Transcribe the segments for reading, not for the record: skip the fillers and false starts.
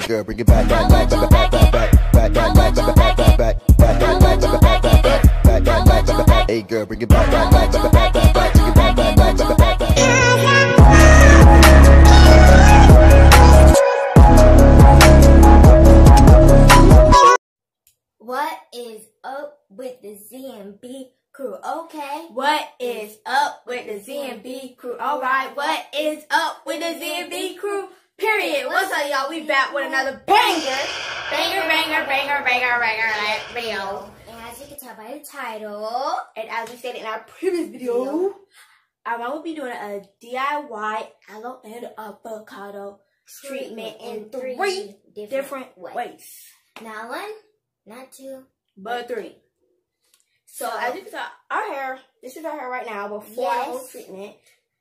girl, bring it back, back, back, back, back, back, back, back, back, back, back, back, back, back. Hey girl, bring it back, back, back, back, back, back, back, bring it back, back, back, back, back, back. What is up with the ZMB crew? Okay. What is up with the ZMB crew? Alright, what is up with the ZMB crew? Period. What's up, y'all? We back with another banger video. And as you can tell by the title, And as we said in our previous video, I will be doing a DIY aloe and avocado treatment in three different ways. Not one, not two, but three. So as you can tell, our hair, this is our hair right now before the whole treatment.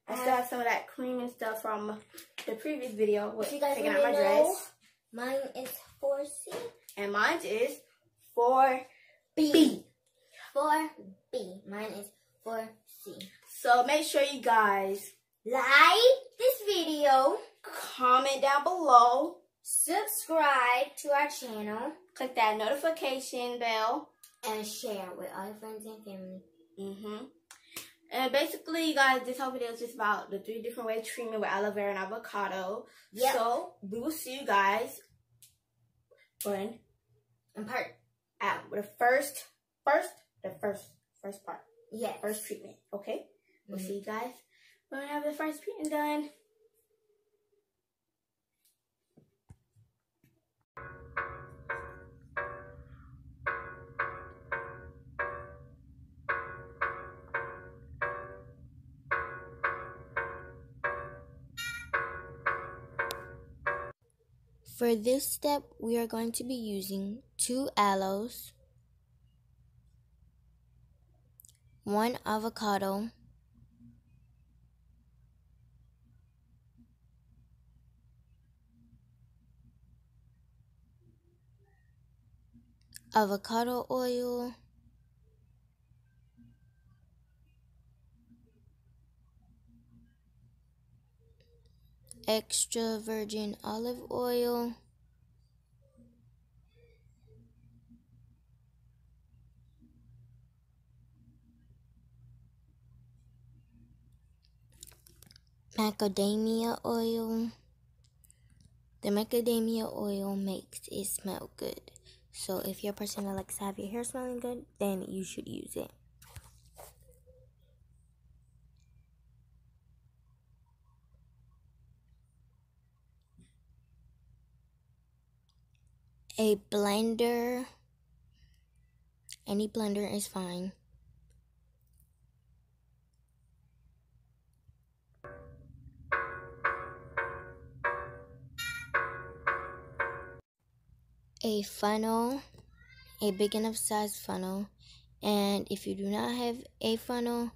I still have some of that cream and stuff from the previous video with taking out my dress. Mine is 4C. And mine is 4B. 4B. Mine is 4C. So make sure you guys like this video, comment down below, subscribe to our channel, click that notification bell, and share with all your friends and family. And basically, you guys, this whole video is just about the 3 different ways treatment with aloe vera and avocado. Yep. So we will see you guys when in part with the first part. Yes. First treatment. Okay. We'll see you guys when we have the first treatment done. For this step, we are going to be using 2 aloes, 1 avocado, avocado oil, extra virgin olive oil, macadamia oil. The macadamia oil makes it smell good. So if you're a person that likes to have your hair smelling good, then you should use it. A blender, any blender is fine. A funnel, a big enough size funnel, and if you do not have a funnel,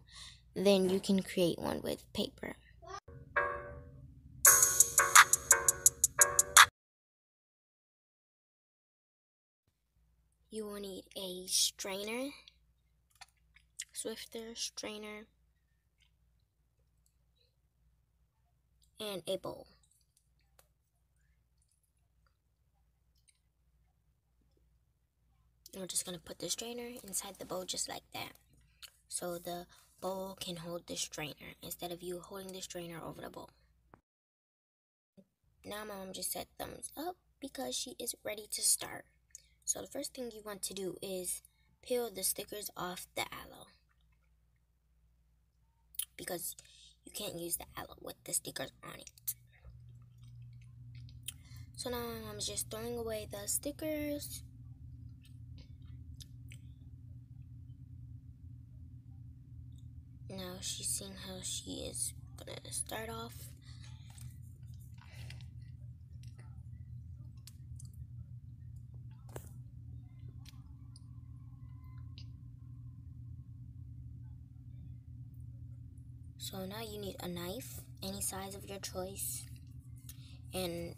then you can create one with paper. You will need a strainer, Swiffer strainer, and a bowl. And we're just going to put the strainer inside the bowl just like that. So the bowl can hold the strainer instead of you holding the strainer over the bowl. Now Mom just said thumbs up because she is ready to start. So the first thing you want to do is peel the stickers off the aloe, because you can't use the aloe with the stickers on it. So now I'm just throwing away the stickers. Now she's seeing how she is gonna start off. So now you need a knife, any size of your choice. And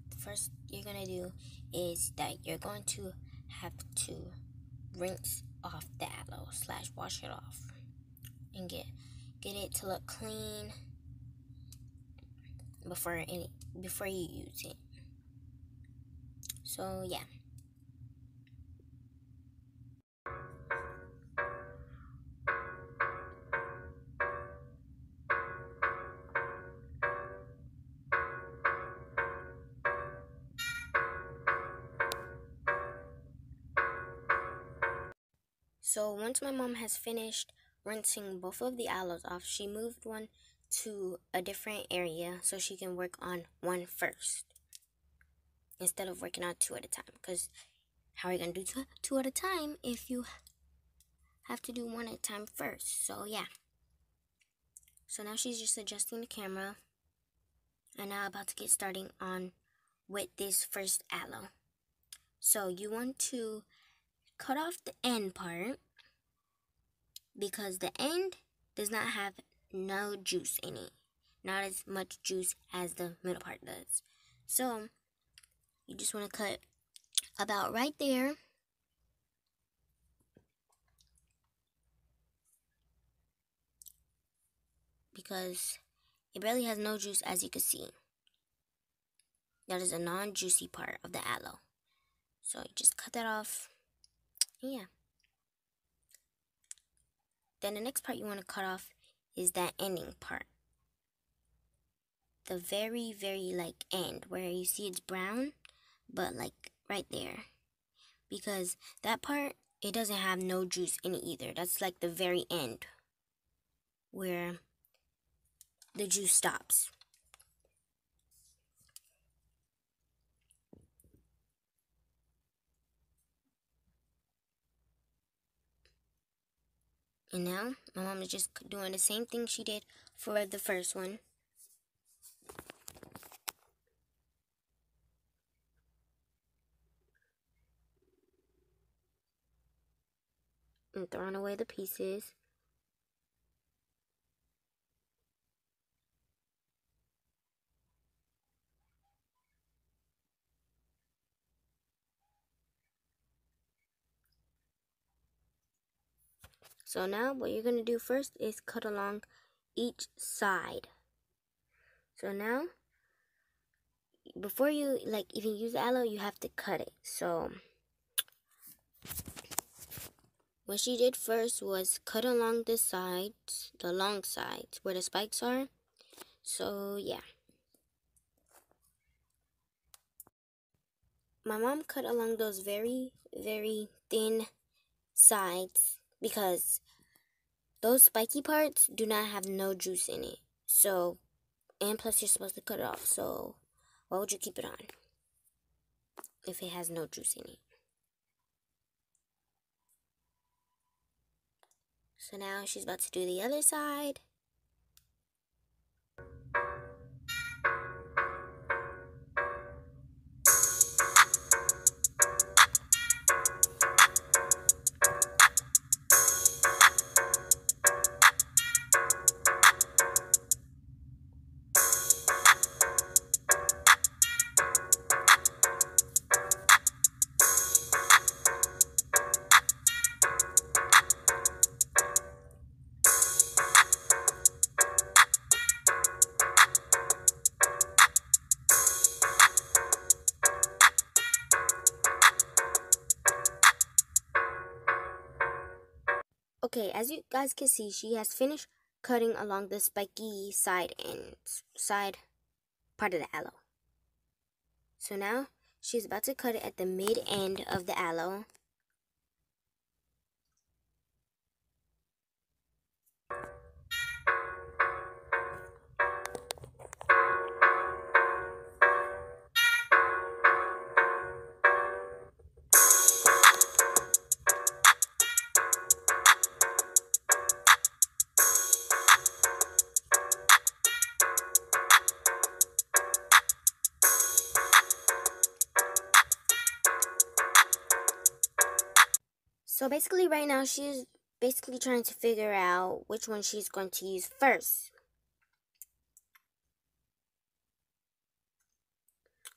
the first you're gonna do is that you're going to have to rinse off the aloe / wash it off and get it to look clean before you use it. So yeah. So once my mom has finished rinsing both of the aloes off, she moved one to a different area so she can work on one first instead of working on two at a time. Because how are you going to do two at a time if you have to do one at a time first? So yeah. So now she's just adjusting the camera. And now about to get starting on with this first aloe. So you want to cut off the end part because the end does not have no juice in it. Not as much juice as the middle part does. So you just want to cut about right there. Because it barely has no juice, as you can see. That is a non-juicy part of the aloe. So you just cut that off. Yeah. Then the next part you want to cut off is that ending part. The very, very like end where you see it's brown, but like right there. Because that part, it doesn't have no juice in it either. That's like the very end where the juice stops. And now, my mom is just doing the same thing she did for the first one. And throwing away the pieces. So now, what you're going to do first is cut along each side. So now, before you like even use aloe, you have to cut it. So what she did first was cut along the sides, the long sides where the spikes are. So yeah, my mom cut along those very, very thin sides because those spiky parts do not have no juice in it. So, and plus you're supposed to cut it off. So why would you keep it on if it has no juice in it? So now she's about to do the other side. Okay, as you guys can see, she has finished cutting along the spiky side part of the aloe. So now she's about to cut it at the mid end of the aloe. So basically right now she's basically trying to figure out which one she's going to use first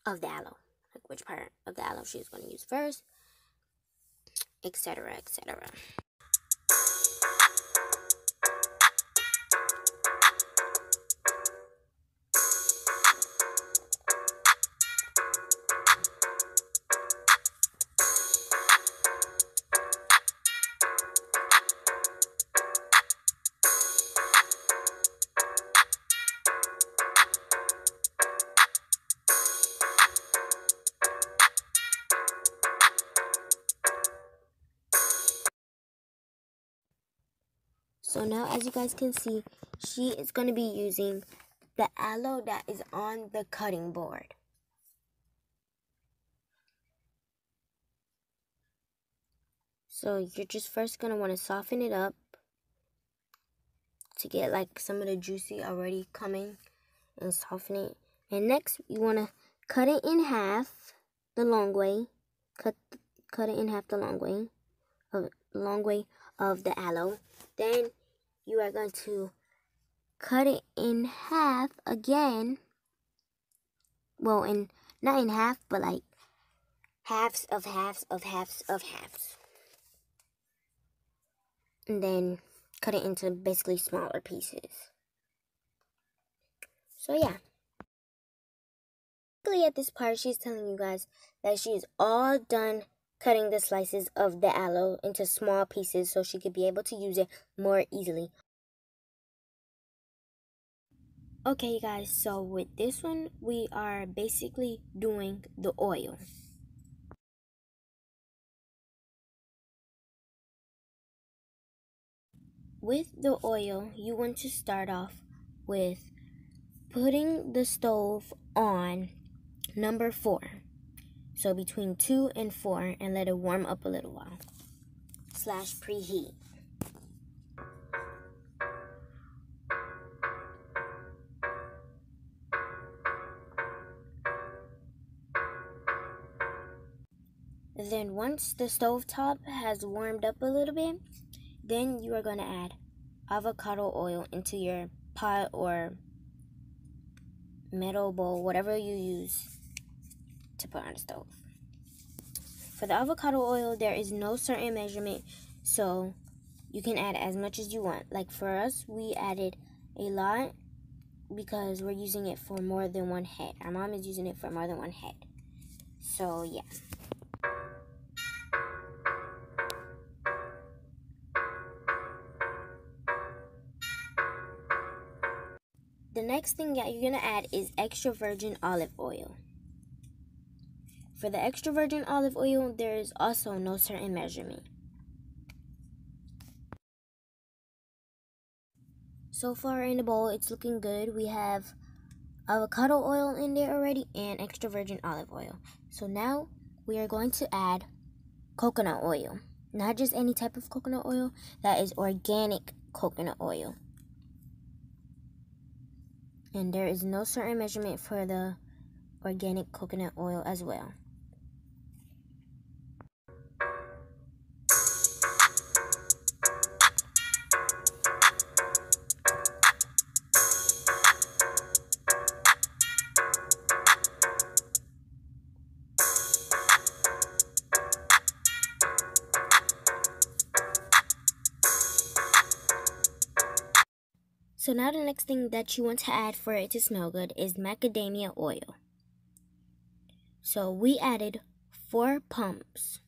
of the aloe. Like which part of the aloe she's going to use first, etc., etc. So now, as you guys can see, she is going to be using the aloe that is on the cutting board. So you're just first going to want to soften it up to get like some of the juicy already coming, and soften it. And next, you want to cut it in half the long way. Cut it in half the long way of the aloe. Then you are going to cut it in half again. Well, not in half, but like halves of halves of halves of halves. And then cut it into basically smaller pieces. So yeah. Basically at this part, she's telling you guys that she is all done cutting the slices of the aloe into small pieces so she could be able to use it more easily. Okay guys, so with this one, we are basically doing the oil. With the oil, you want to start off with putting the stove on number 4. So between 2 and 4, and let it warm up a little while. / preheat. Then once the stovetop has warmed up a little bit, then you are going to add avocado oil into your pot or metal bowl, whatever you use to put on the stove. For the avocado oil, there is no certain measurement, so you can add as much as you want. Like for us, we added a lot because we're using it for more than one head. Our mom is using it for more than one head. So yeah. The next thing that you're going to add is extra virgin olive oil. For the extra virgin olive oil, there is also no certain measurement. So far in the bowl, it's looking good. We have avocado oil in there already and extra virgin olive oil. So now we are going to add coconut oil. Not just any type of coconut oil, that is organic coconut oil. And there is no certain measurement for the organic coconut oil as well. So now the next thing that you want to add for it to smell good is macadamia oil. So we added 4 pumps.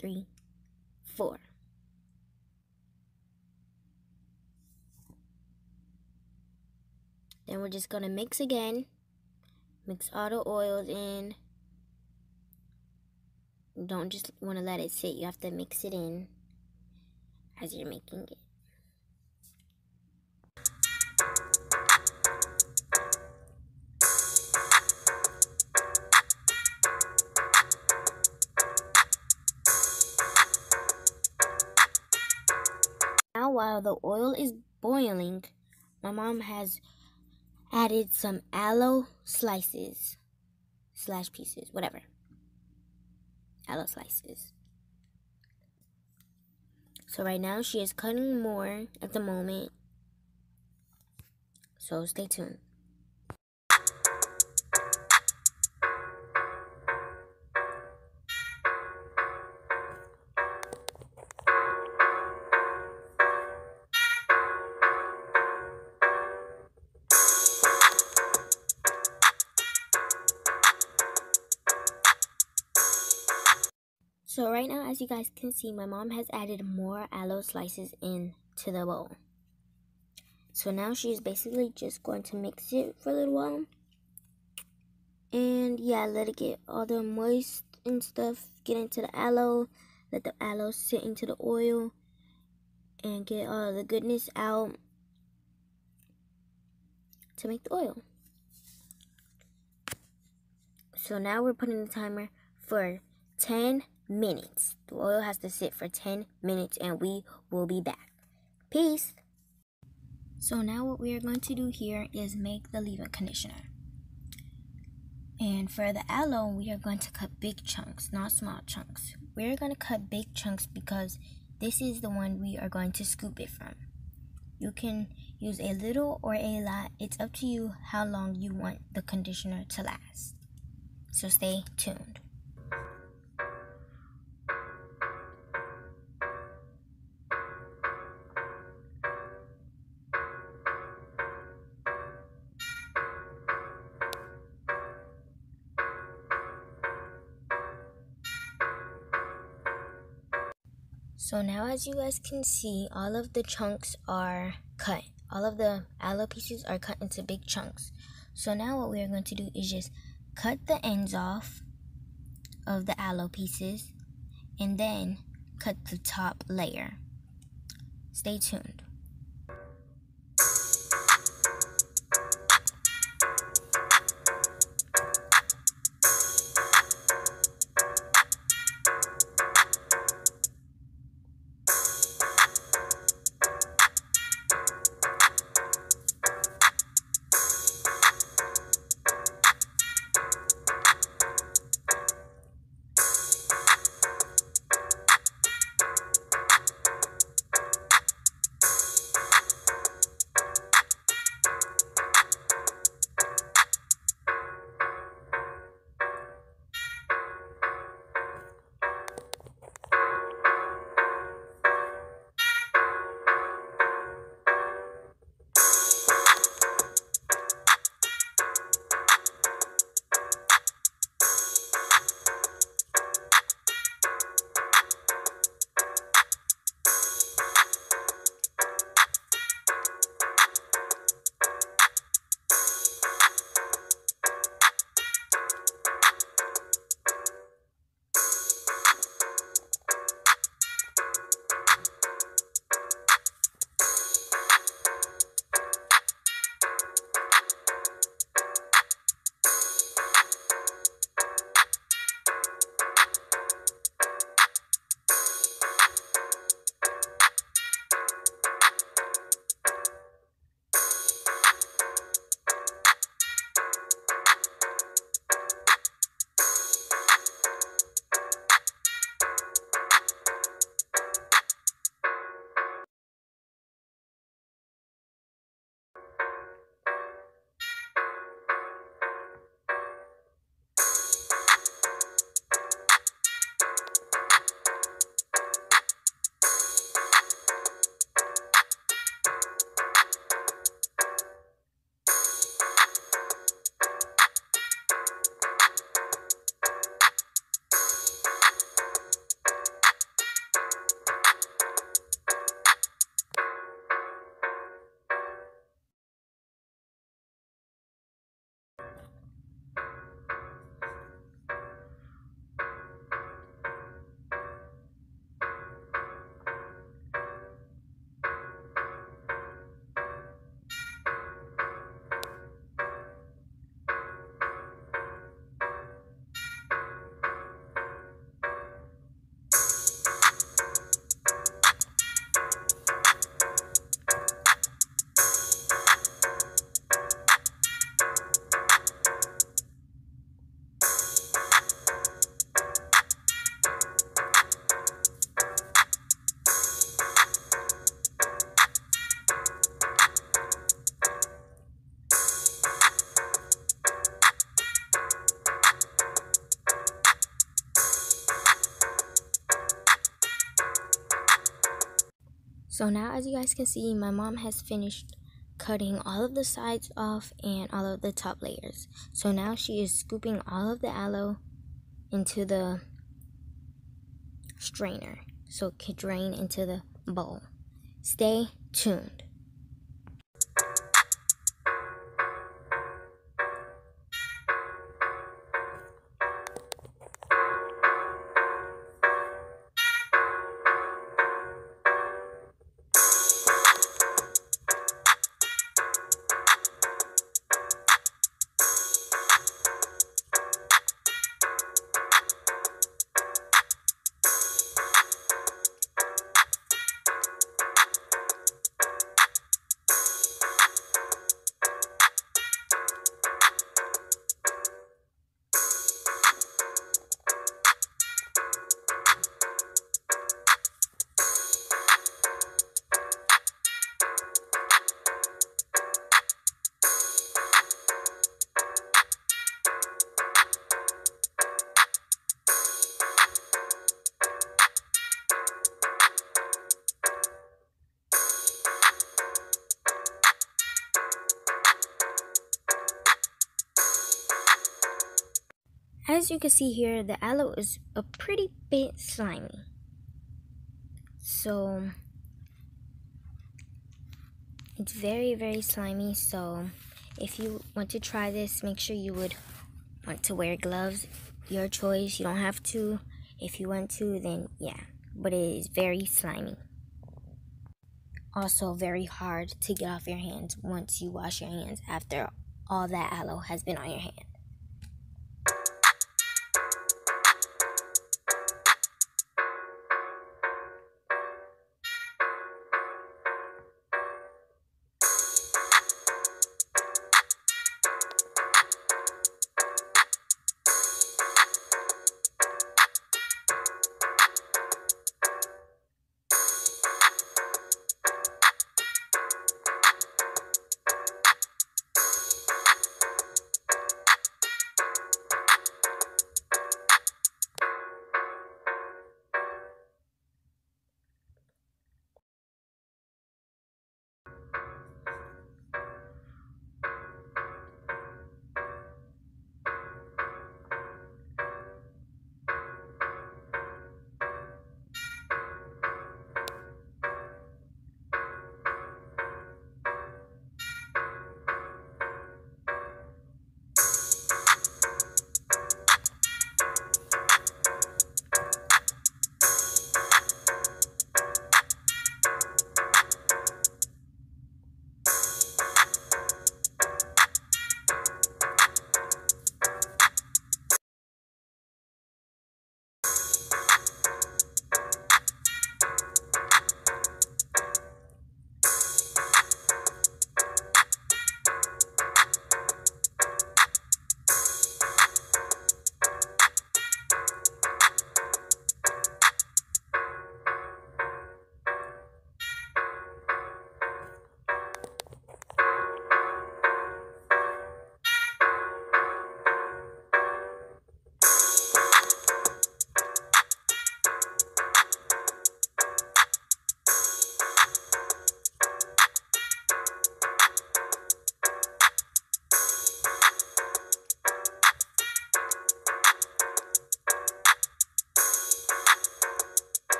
3, 4. Then we're just going to mix again. Mix all the oils in. You don't just want to let it sit. You have to mix it in as you're making it. Now while the oil is boiling, my mom has added some aloe slices / pieces, whatever. Aloe slices. So right now she is cutting more at the moment. So stay tuned. So right now, as you guys can see, my mom has added more aloe slices into the bowl. So now she's basically just going to mix it for a little while. And yeah, let it get all the moist and stuff get into the aloe. Let the aloe sit into the oil. and get all the goodness out to make the oil. So now we're putting the timer for 10 minutes. The oil has to sit for 10 minutes and we will be back. Peace. So now what we are going to do here is make the leave-in conditioner. And for the aloe, we are going to cut big chunks, not small chunks. We're going to cut big chunks because this is the one we are going to scoop it from. You can use a little or a lot. It's up to you how long you want the conditioner to last. So stay tuned. So now as you guys can see, all of the chunks are cut. All of the aloe pieces are cut into big chunks. So now what we are going to do is just cut the ends off of the aloe pieces and then cut the top layer. Stay tuned. So now as you guys can see, my mom has finished cutting all of the sides off and all of the top layers. So now she is scooping all of the aloe into the strainer so it can drain into the bowl. Stay tuned. as you can see here, the aloe is a pretty bit slimy. So it's very, very slimy. So if you want to try this, make sure you would want to wear gloves. Your choice. You don't have to. If you want to, then yeah. But it is very slimy. Also very hard to get off your hands once you wash your hands after all that aloe has been on your hand.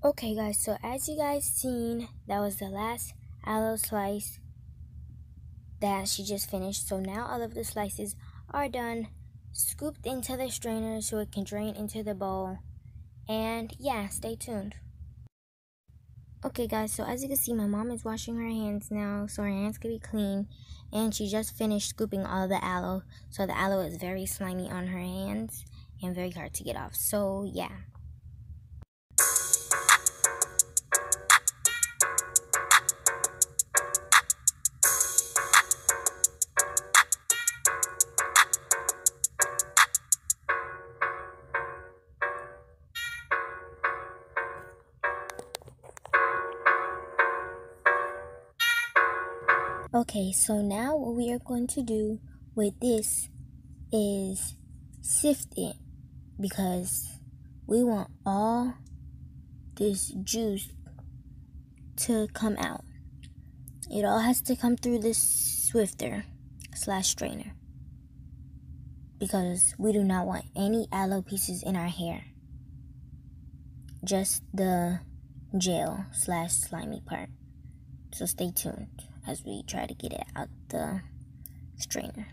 Okay guys, so as you guys seen, that was the last aloe slice that she just finished. So now all of the slices are done, scooped into the strainer so it can drain into the bowl. And yeah, stay tuned. Okay guys, so as you can see, my mom is washing her hands now so her hands can be clean. And she just finished scooping all of the aloe. So the aloe is very slimy on her hands and very hard to get off. So yeah. Okay, so now what we are going to do with this is sift it, because we want all this juice to come out. It all has to come through this swifter/strainer, because we do not want any aloe pieces in our hair, just the gel/slimy part. So stay tuned as we try to get it out the strainer.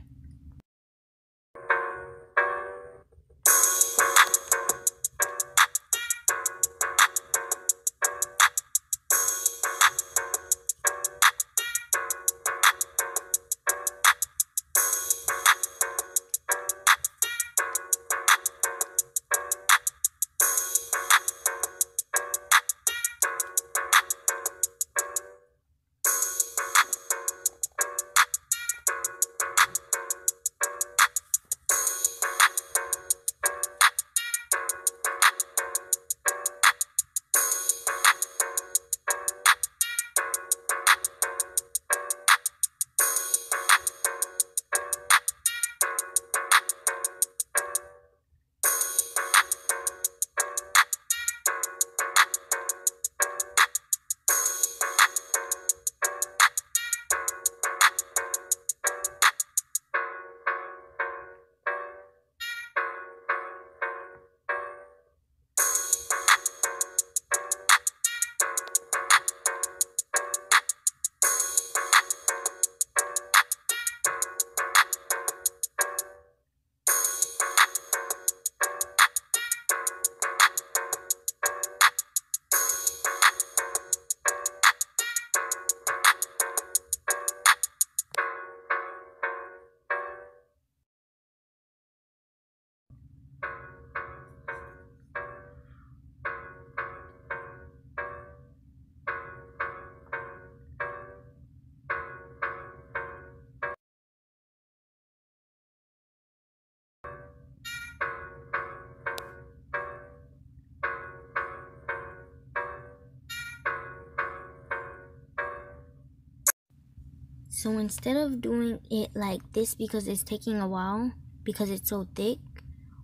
So instead of doing it like this, because it's taking a while, because it's so thick,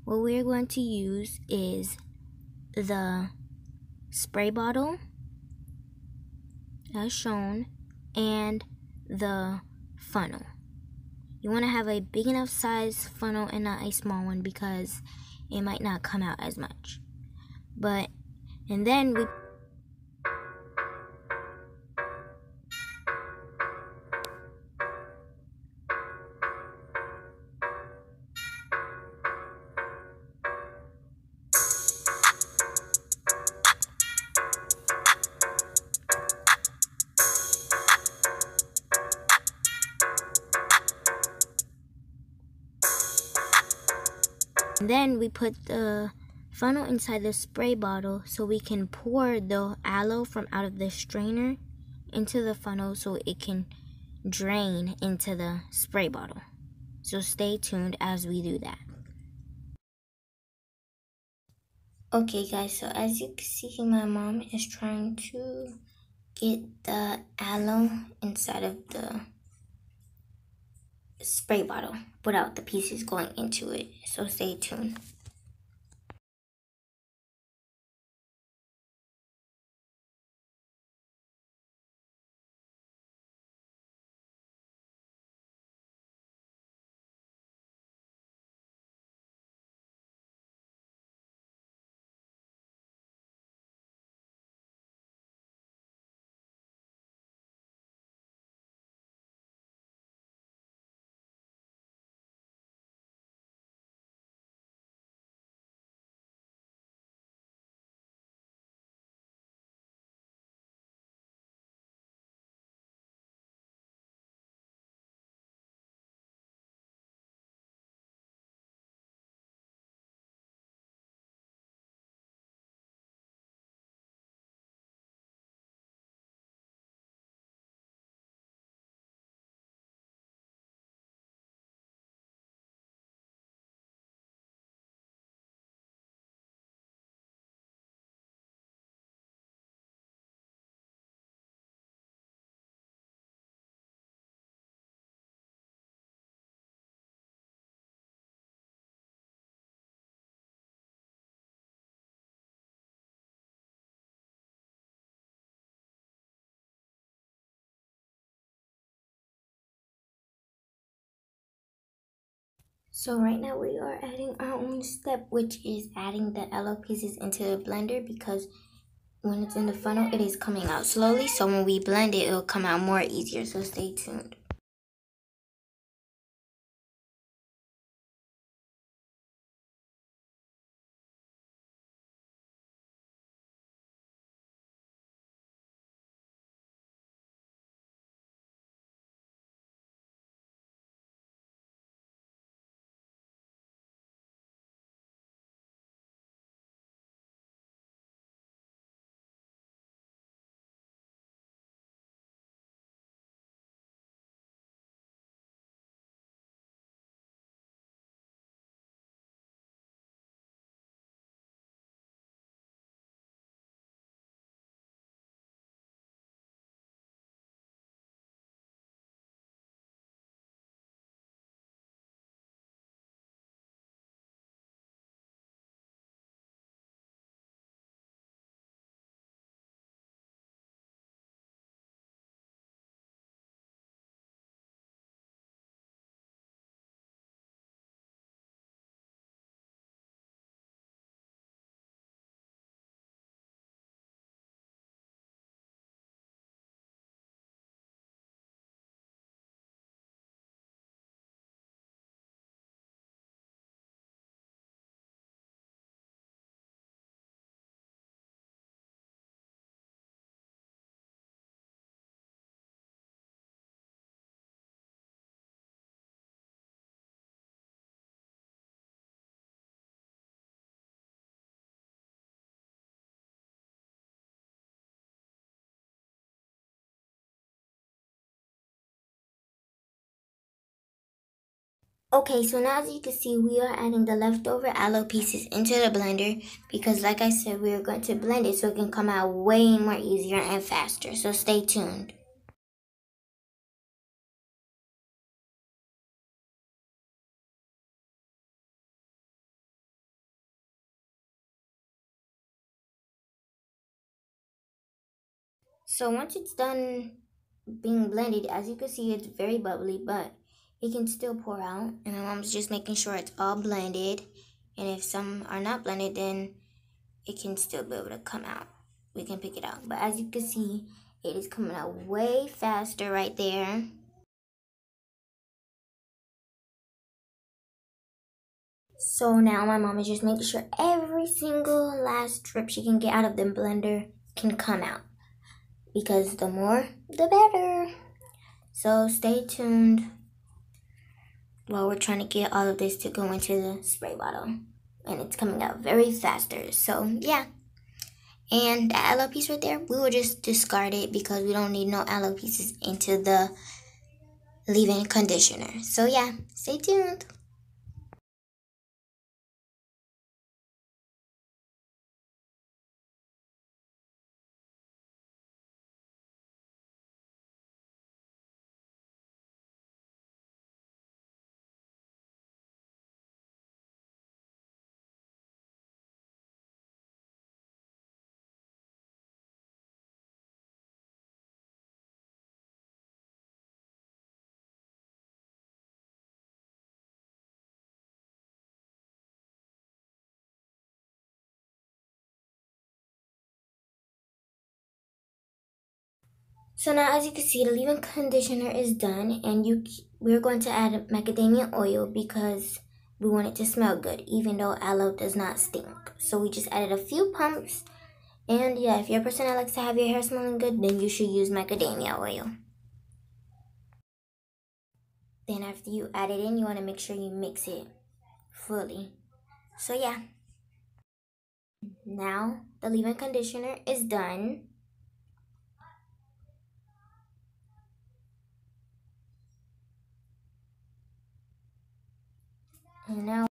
what we're going to use is the spray bottle as shown and the funnel. You want to have a big enough size funnel and not a small one, because it might not come out as much. And then we put the funnel inside the spray bottle, so we can pour the aloe from out of the strainer into the funnel so it can drain into the spray bottle. So stay tuned as we do that. Okay guys, so as you can see, my mom is trying to get the aloe inside of the spray bottle without the pieces going into it. So stay tuned. So right now we are adding our own step, which is adding the aloe pieces into the blender, because when it's in the funnel, it is coming out slowly. So when we blend it, it'll come out more easier. So stay tuned. Okay, so now as you can see, we are adding the leftover aloe pieces into the blender, because like I said, we are going to blend it so it can come out way more easier and faster. So stay tuned. So once it's done being blended, as you can see, it's very bubbly, but it can still pour out. And my mom's just making sure it's all blended. And if some are not blended, then it can still be able to come out. We can pick it out. But as you can see, it is coming out way faster right there. So now my mom is just making sure every single last drip she can get out of the blender can come out, because the more, the better. So stay tuned while we're trying to get all of this to go into the spray bottle. And it's coming out very faster. So yeah. And that aloe piece right there, we will just discard it because we don't need no aloe pieces into the leave-in conditioner. So yeah, stay tuned. So now as you can see, the leave-in conditioner is done, and we're going to add macadamia oil because we want it to smell good, even though aloe does not stink. So we just added a few pumps, and yeah, if you're a person that likes to have your hair smelling good, then you should use macadamia oil. Then after you add it in, you want to make sure you mix it fully. So yeah, now the leave-in conditioner is done. And now,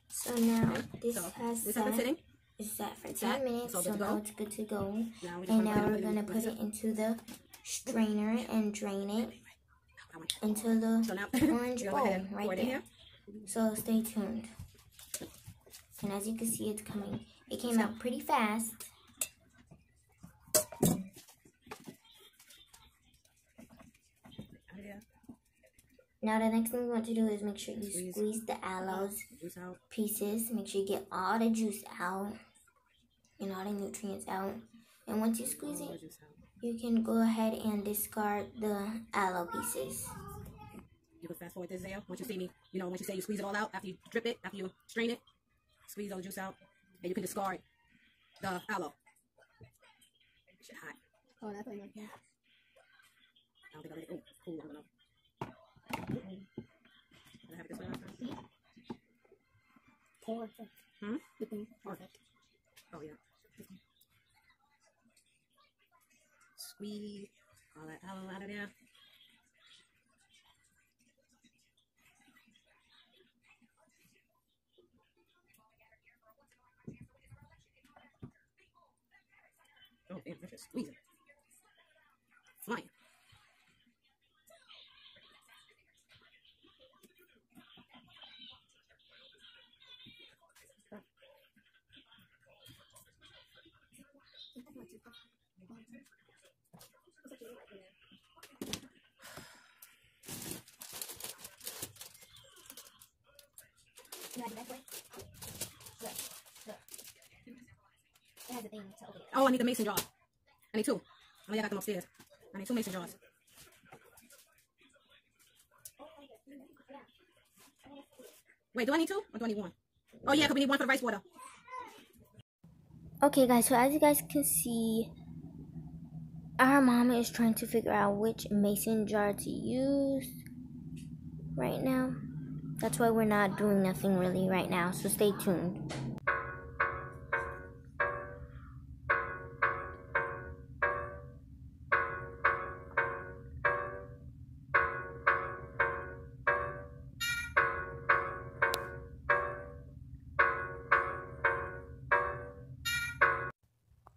so now this has set. It's set for 10 minutes, so now it's good to go. And now we're going to put it into the strainer and drain it into the orange bowl right there. So stay tuned. And as you can see, it's coming. It came out pretty fast. Now the next thing you want to do is make sure you squeeze the aloes pieces. Make sure you get all the juice out and all the nutrients out. And once you squeeze it, you can go ahead and discard the aloe pieces. You can fast forward this there. Once you see me, once you say you squeeze it all out, after you drip it, after you strain it, squeeze all the juice out, and you can discard the aloe. Shit hot. Oh, that's like that. I don't think I let it cool long enough. Can I have it this way last time? Perfect. Perfect. Oh, yeah. Squeeze all that aloe out of there. Oh, damn, I just squeeze it. Flying. Oh, I need the mason jar. I need 2. Oh, yeah, I got them upstairs. I need 2 mason jars. Wait, do I need 2 or do I need 1? Oh, yeah, because we need 1 for the rice water. Okay, guys, so as you guys can see, our mama is trying to figure out which mason jar to use right now. That's why we're not doing nothing really right now, so stay tuned.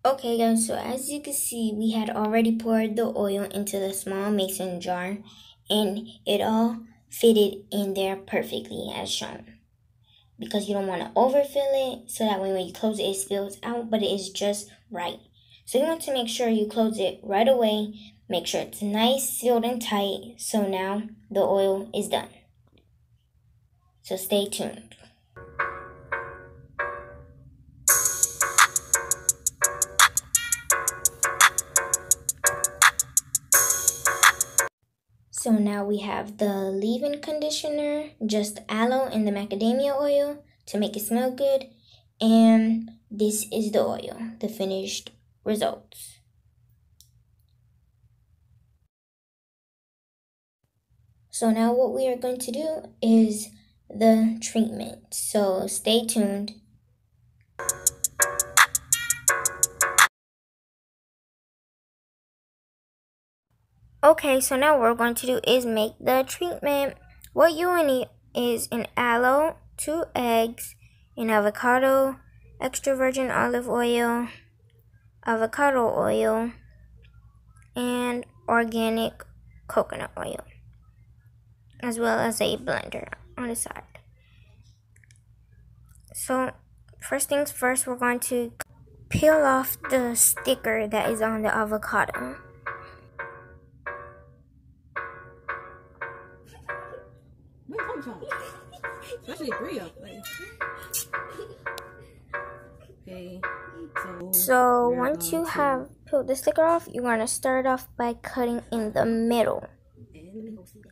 Okay guys, so as you can see, we had already poured the oil into the small mason jar and it all fitted in there perfectly as shown. Because you don't want to overfill it, so that way when you close it, it spills out, but it is just right. So you want to make sure you close it right away, make sure it's nice, sealed and tight, so now the oil is done. So stay tuned. So now we have the leave-in conditioner, just aloe and the macadamia oil to make it smell good. And this is the oil, the finished results. So now what we are going to do is the treatment. So stay tuned. Okay, so now what we're going to do is make the treatment. What you will need is an aloe, 2 eggs, an avocado, extra virgin olive oil, avocado oil, and organic coconut oil, as well as a blender on the side. So first things first, we're going to peel off the sticker that is on the avocado. Especially Bria. Okay. So once you have peeled the sticker off, you're going to start off by cutting in the middle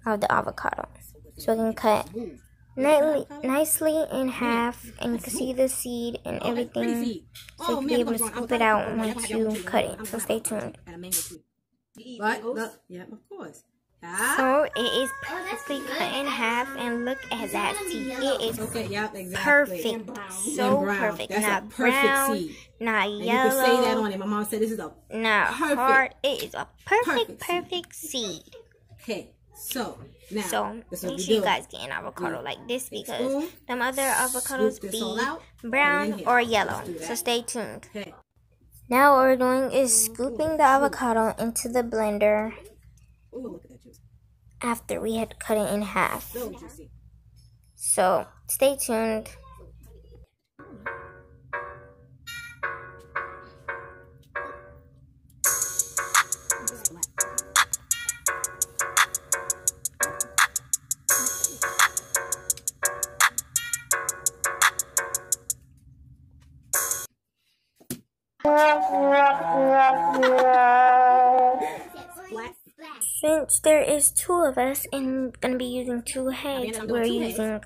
of the avocado. So you can cut nicely in half, and you can see the seed and everything. So you'll be able to scoop it out once you cut it. So stay tuned. But look, yeah, of course. So it is perfectly cut in half, and look at that seed. It is perfect, so perfect. That's not a perfect brown, seed. not and yellow. You can say that on it. My mom said this is a not perfect, hard. It is a perfect seed. Okay, so now so make sure you guys get an avocado like this, because them other avocados be brown or yellow. So stay tuned. Okay. Now what we're doing is scooping the avocado into the blender. Ooh, look at that juice. After we had cut it in half. So juicy. So stay tuned. Since there is 2 of us and gonna be using 2 heads, we're using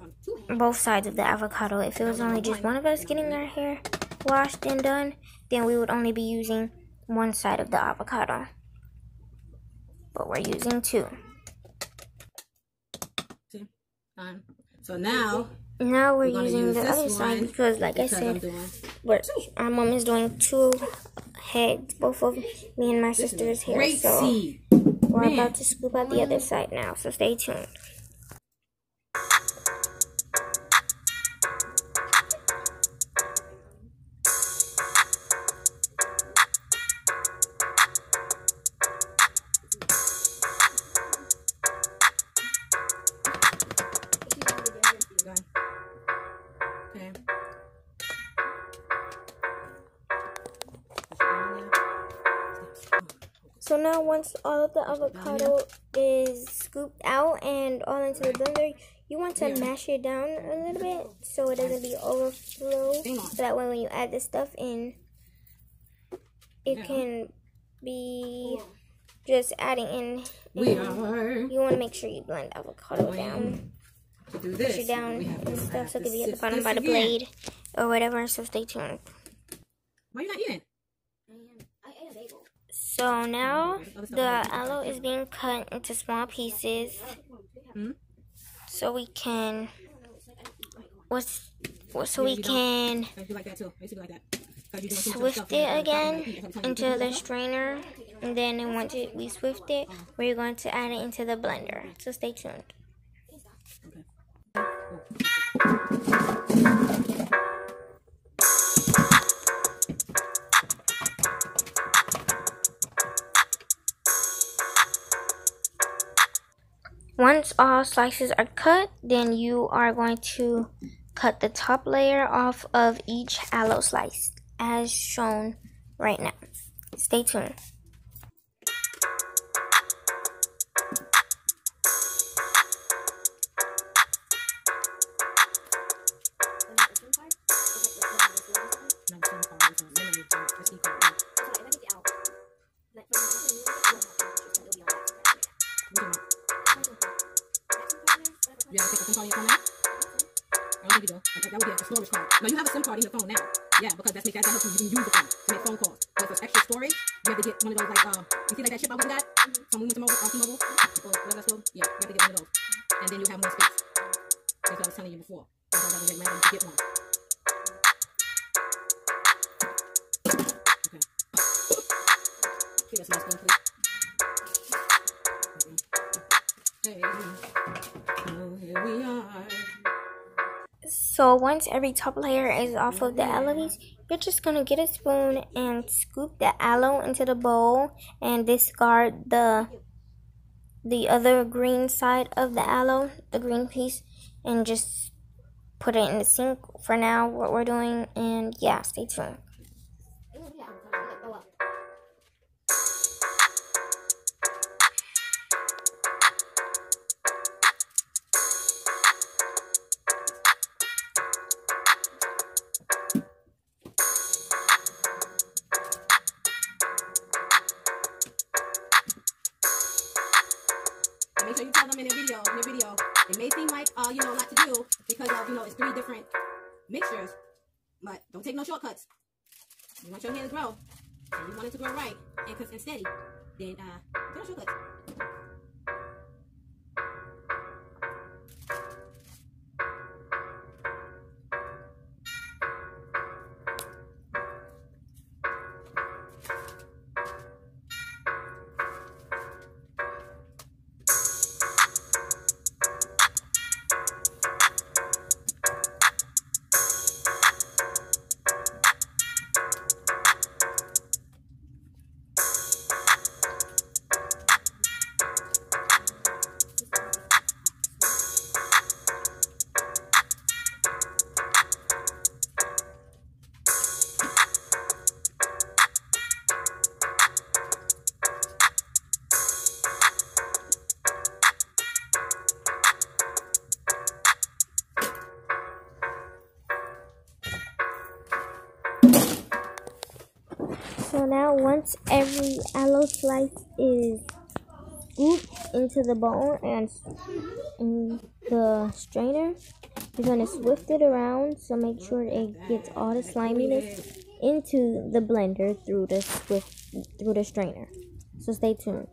both sides of the avocado. If it was only just one of us getting our hair washed and done, then we would only be using one side of the avocado. But we're using 2. So now we're using the other side because, like I said, our mom is doing 2 heads, both of me and my sister's hair. So we're about to scoop out the other side now, so stay tuned. So now once all of the avocado is scooped out and all into the blender, you want to mash it down a little bit so it doesn't be overflow. So that way when you add the stuff in, it can be just adding in. You want to make sure you blend avocado down. Push it down and stuff so it can be at the bottom by the blade or whatever. So stay tuned. Why are you not eating? So now the aloe is being cut into small pieces so we can swift it again into the strainer, and then once we swift it, we're going to add it into the blender. So stay tuned. Once all slices are cut, then you are going to cut the top layer off of each aloe slice as shown right now. Stay tuned. You have to take a SIM card in your phone now? I don't think you do. That would be a storage card. No, you have a SIM card in your phone now. Yeah, because that helps you use the phone to make phone calls. But for extra storage, you have to get one of those, like, you see like that chip I got? From we went to T-Mobile, or whatever that's called? Yeah, you have to get one of those. And then you have more space. That's what I was telling you before. That's why I was getting ready to get one. Okay. Give us a nice one, please. Hey. Oh, here we are. So once every top layer is off of the aloes, you're just going to get a spoon and scoop the aloe into the bowl and discard the other green side of the aloe, the green piece, and just put it in the sink for now, what we're doing. And yeah, stay tuned. Make sure you tell them in your video. It may seem like, a lot to do because of, it's 3 different mixtures, but don't take no shortcuts. You want your hair to grow, and you want it to grow right and steady, then take no shortcuts. So now once every aloe slice is scoop into the bowl and in the strainer. You're going to swift it around, so make sure it gets all the sliminess into the blender through the strainer. So stay tuned.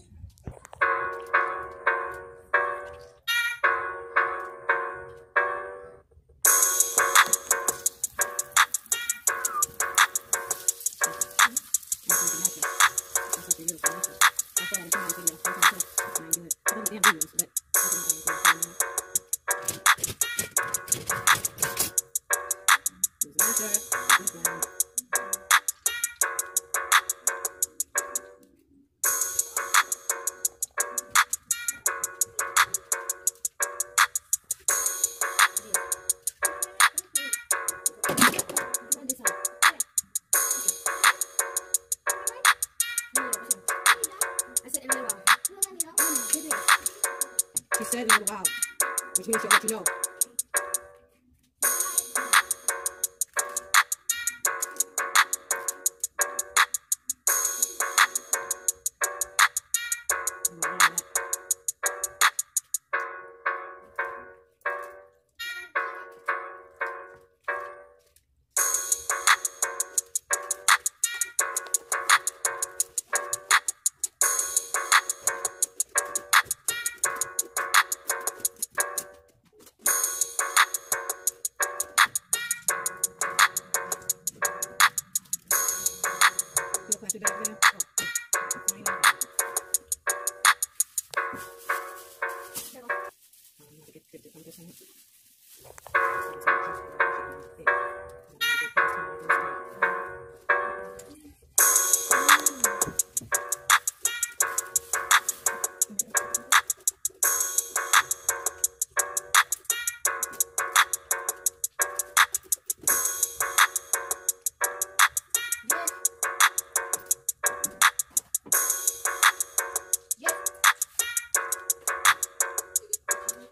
She said in a little while, which means she'll let you know.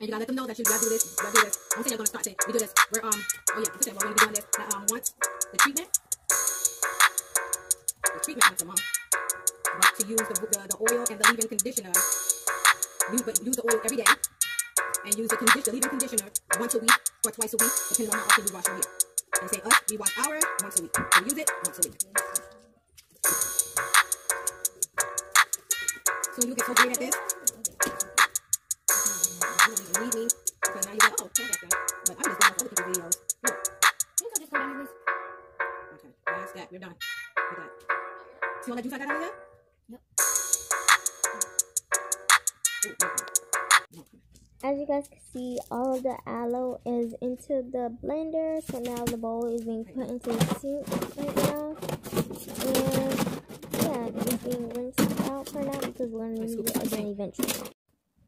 And you gotta let them know that you gotta do this, you gotta do this. I'm saying you're gonna start saying, we do this. We're, oh yeah, you said we're gonna be doing this. Once the treatment once a month. But to use the oil and the leave-in conditioner, use the oil every day. And use the leave-in conditioner once a week or twice a week, depending on how often you wash your hair. And say us, we wash ours once a week. So use it once a week. So you get so great at this. Leave me, because now you're like, oh, okay, but I'm just going off other people's videos. Look. You can just go down this. Okay, that's that. We're done with that. See all that juice I got out of here? Yep. As you guys can see, all of the aloe is into the blender. So now the bowl is being put into the sink right now. And yeah, it's being rinsed out for now because we're going to use it again eventually.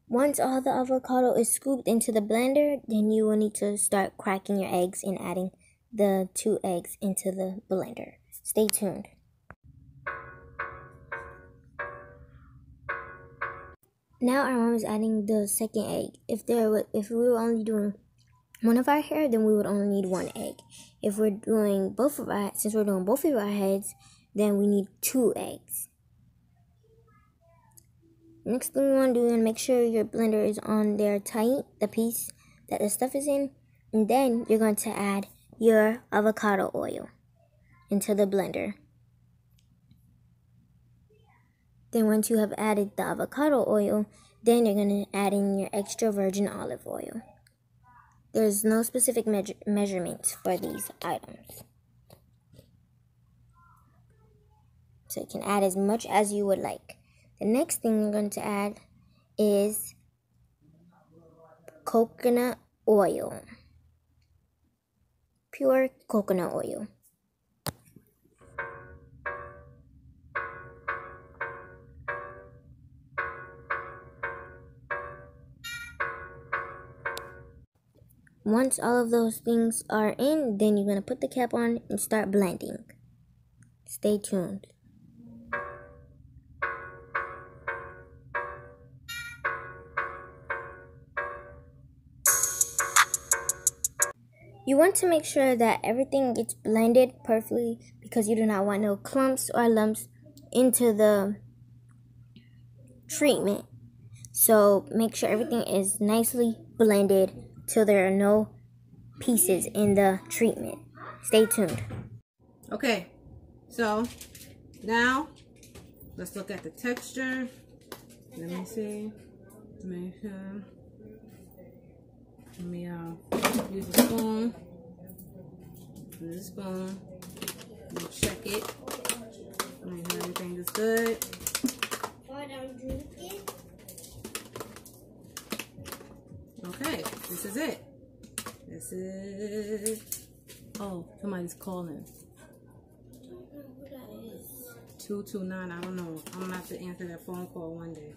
Once all the avocado is scooped into the blender, then you will need to start cracking your eggs and adding the 2 eggs into the blender. Stay tuned. Now our mom is adding the second egg. If we were only doing one of our hair, then we would only need 1 egg. If we're doing since we're doing both of our heads, then we need 2 eggs. Next thing you want to do is make sure your blender is on there tight, the piece that the stuff is in. And then you're going to add your avocado oil into the blender. Then once you have added the avocado oil, then you're going to add in your extra virgin olive oil. There's no specific measurements for these items. So you can add as much as you would like. The next thing you're going to add is coconut oil. Pure coconut oil. Once all of those things are in, then you're going to put the cap on and start blending. Stay tuned. You want to make sure that everything gets blended perfectly because you do not want no clumps or lumps into the treatment. So make sure everything is nicely blended till there are no pieces in the treatment. Stay tuned. Okay, so now let's look at the texture. Let me see. Let me use a spoon. Use a spoon. Let me check it. Make sure everything is good. Okay, this is it. This is. Oh, somebody's calling. 229. I don't know. I'm gonna have to answer that phone call one day.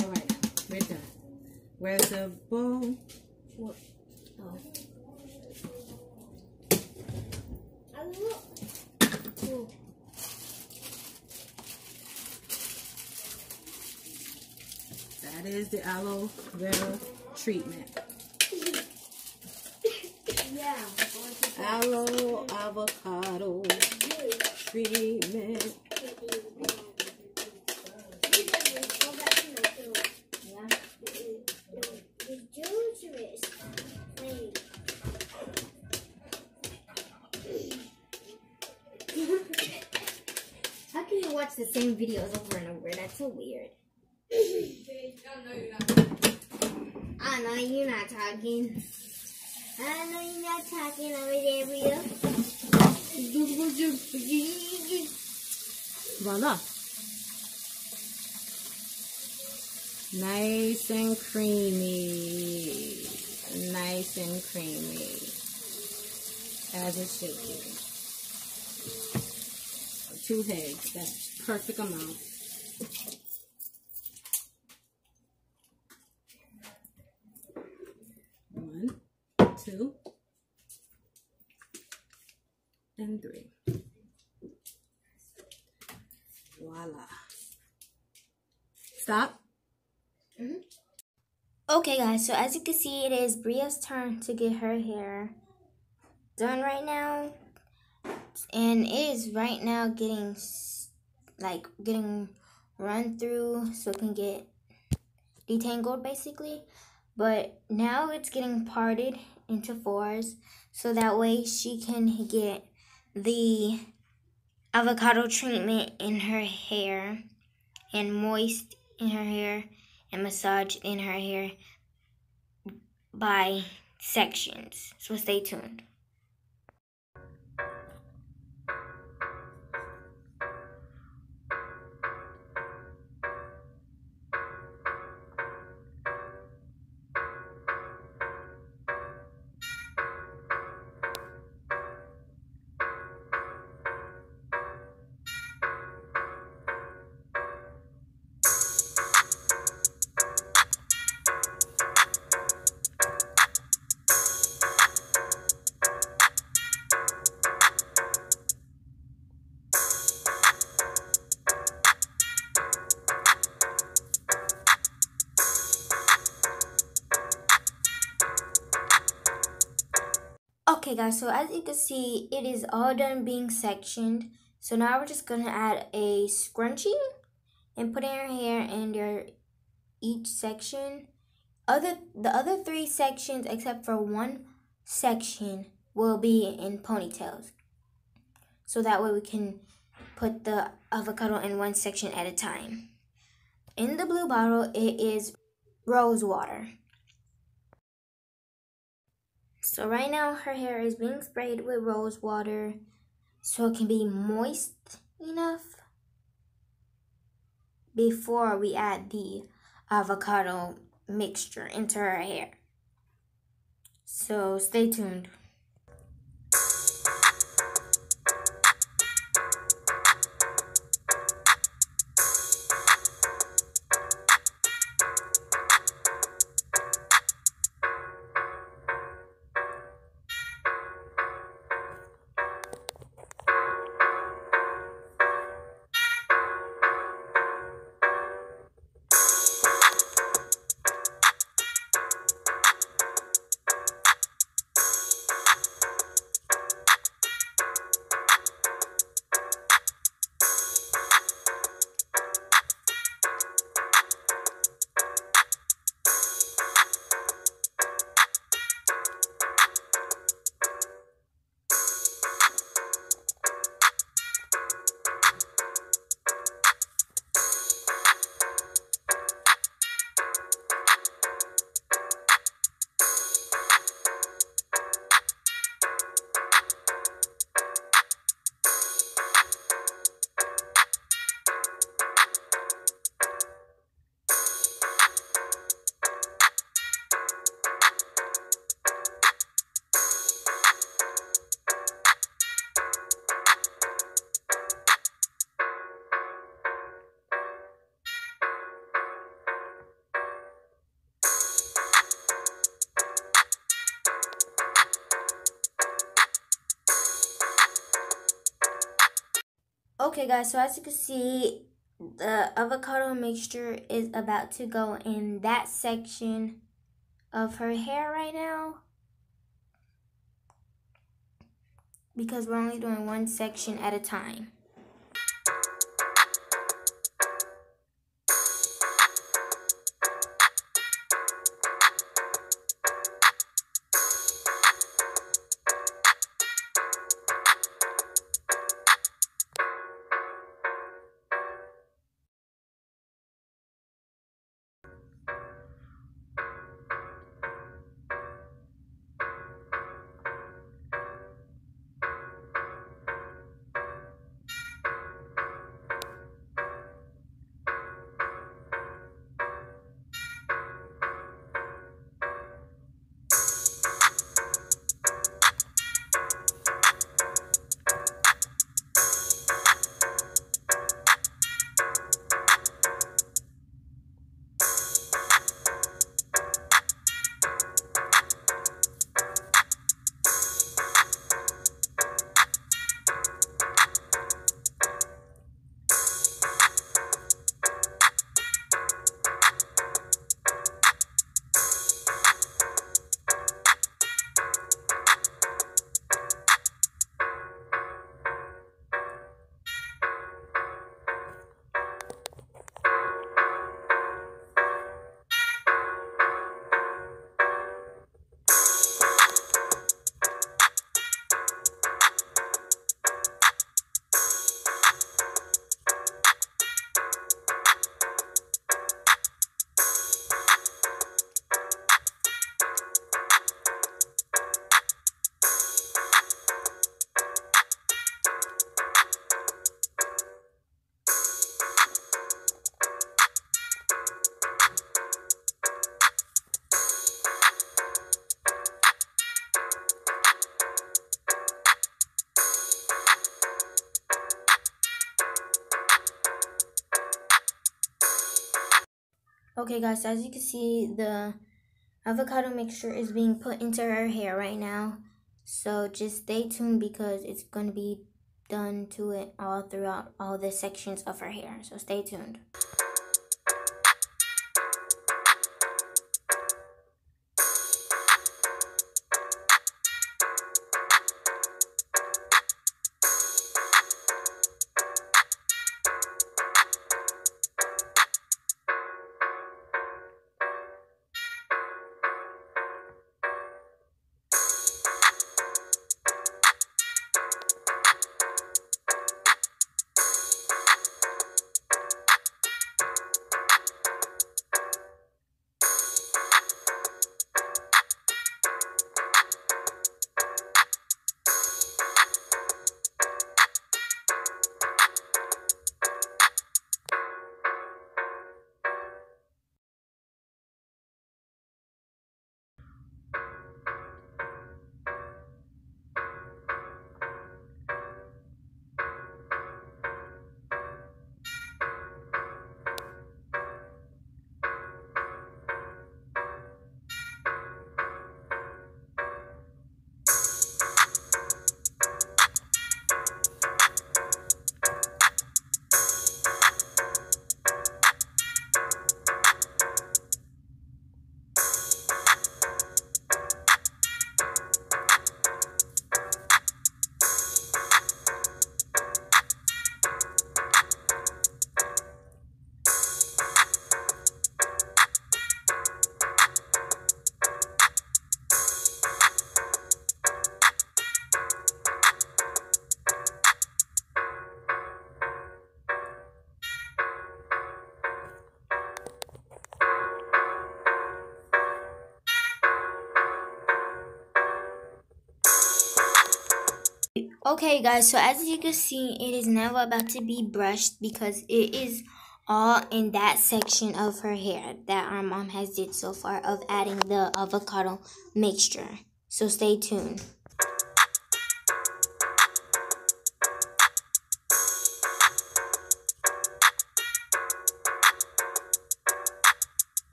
All right, we're done. Where's the bowl? What? Oh. That is the aloe vera treatment. Yeah. Aloe avocado treatment. How can you watch the same videos over and over? That's so weird. I know you're not talking. I know you're not talking over there, Rita. Voila. Nice and creamy. Nice and creamy. As it should be. 2 eggs. That's perfect amount. One, 2, and 3. Voila. Stop. Okay, guys, so as you can see, it is Bria's turn to get her hair done right now. And it is right now getting run through so it can get detangled basically. But now it's getting parted into 4s so that way she can get the avocado treatment in her hair and moist in her hair and massage in her hair by sections. So stay tuned. Okay guys, so as you can see, it is all done being sectioned. So now we're just gonna add a scrunchie and put in your hair and each section. The other 3 sections except for 1 section will be in ponytails. So that way we can put the avocado in 1 section at a time. In the blue bottle, it is rose water. So right now her hair is being sprayed with rose water so it can be moist enough before we add the avocado mixture into her hair. So stay tuned. Okay guys, so as you can see, the avocado mixture is about to go in that section of her hair right now, because we're only doing one section at a time. Okay guys, as you can see, the avocado mixture is being put into her hair right now. So just stay tuned because it's going to be done to it all throughout all the sections of her hair. So stay tuned. Okay guys, so as you can see, it is now about to be brushed because it is all in that section of her hair that our mom has did so far of adding the avocado mixture. So stay tuned.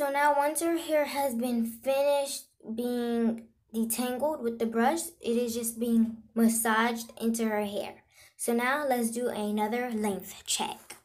So now once her hair has been finished being detangled with the brush, it is just being massaged into her hair. So now let's do another length check.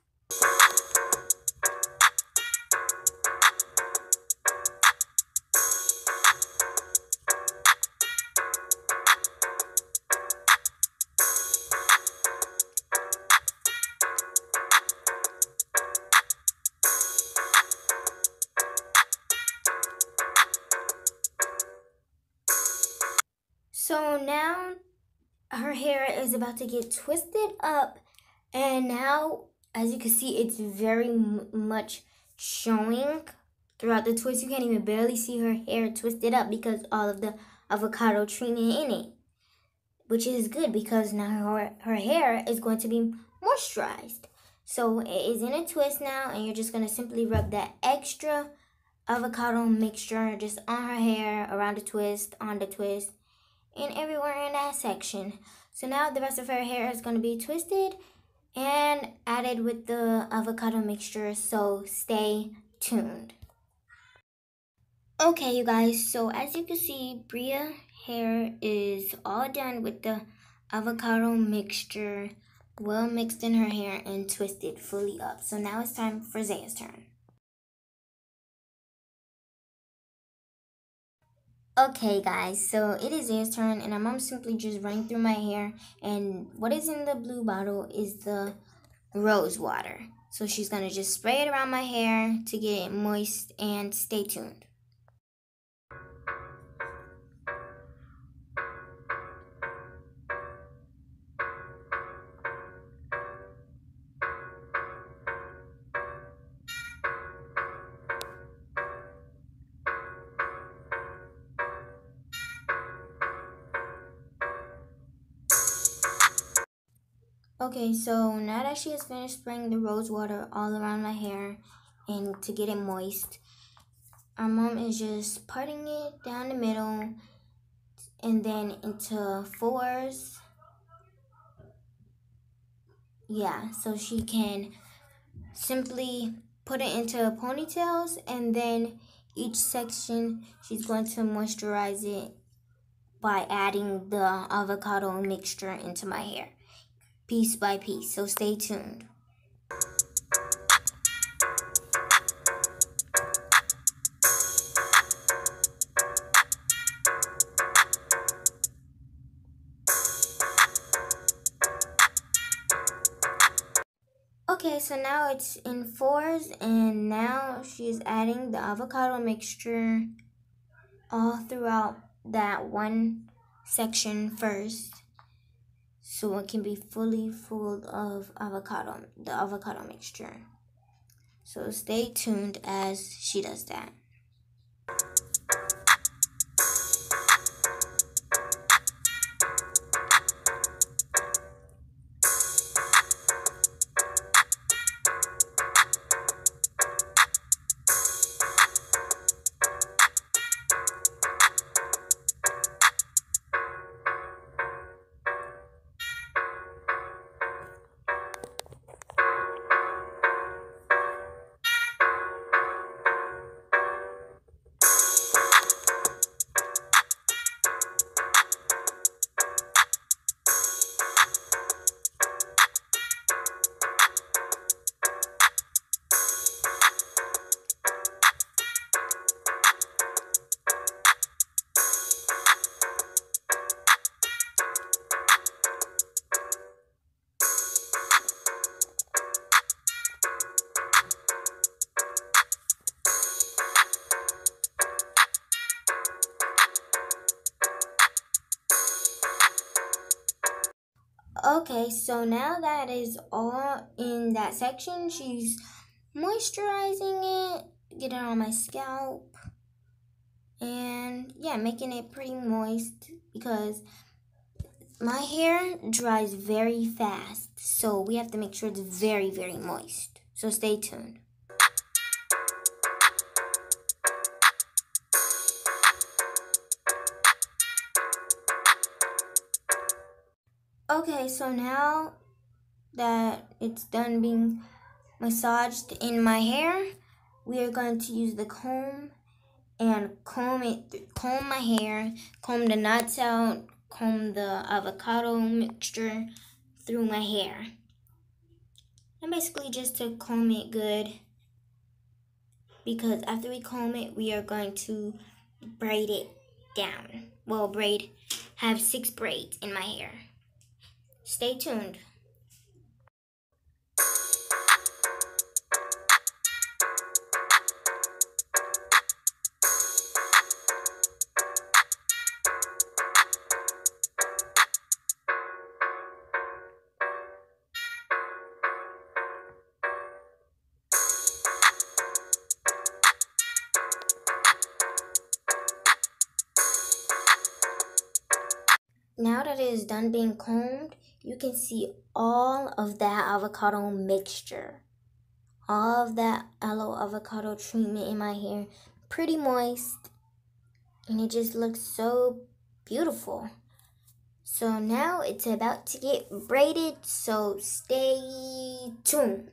So now her hair is about to get twisted up, and now as you can see, it's very much showing throughout the twist. You can't even barely see her hair twisted up because all of the avocado treatment in it, which is good because now her hair is going to be moisturized. So it is in a twist now, and you're just going to simply rub that extra avocado mixture just on her hair, around the twist, on the twist, and everywhere in that section. So now the rest of her hair is going to be twisted and added with the avocado mixture, so stay tuned. Okay, you guys, so as you can see, Bria's hair is all done with the avocado mixture, well mixed in her hair and twisted fully up. So now it's time for Zaya's turn. Okay guys, so it is Zaya's turn, and I'm simply just running through my hair, and what is in the blue bottle is the rose water. So she's gonna just spray it around my hair to get it moist, and stay tuned. Okay, so now that she has finished spraying the rose water all around my hair and to get it moist, our mom is just parting it down the middle and then into fours. Yeah, so she can simply put it into ponytails, and then each section she's going to moisturize it by adding the avocado mixture into my hair, piece by piece, so stay tuned. Okay, so now it's in fours, and now she's adding the avocado mixture all throughout that one section first, so it can be fully full of avocado, the avocado mixture. So stay tuned as she does that. Okay, so now that is all in that section, she's moisturizing it, get it on my scalp, and yeah, making it pretty moist because my hair dries very fast, so we have to make sure it's very, very moist. So stay tuned. Okay, so now that it's done being massaged in my hair, we are going to use the comb and comb my hair, comb the knots out, comb the avocado mixture through my hair. And basically just to comb it good, because after we comb it, we are going to braid it down. Well, have 6 braids in my hair. Stay tuned. Now that it is done being combed, you can see all of that avocado mixture. All of that aloe avocado treatment in my hair. Pretty moist. And it just looks so beautiful. So now it's about to get braided, so stay tuned.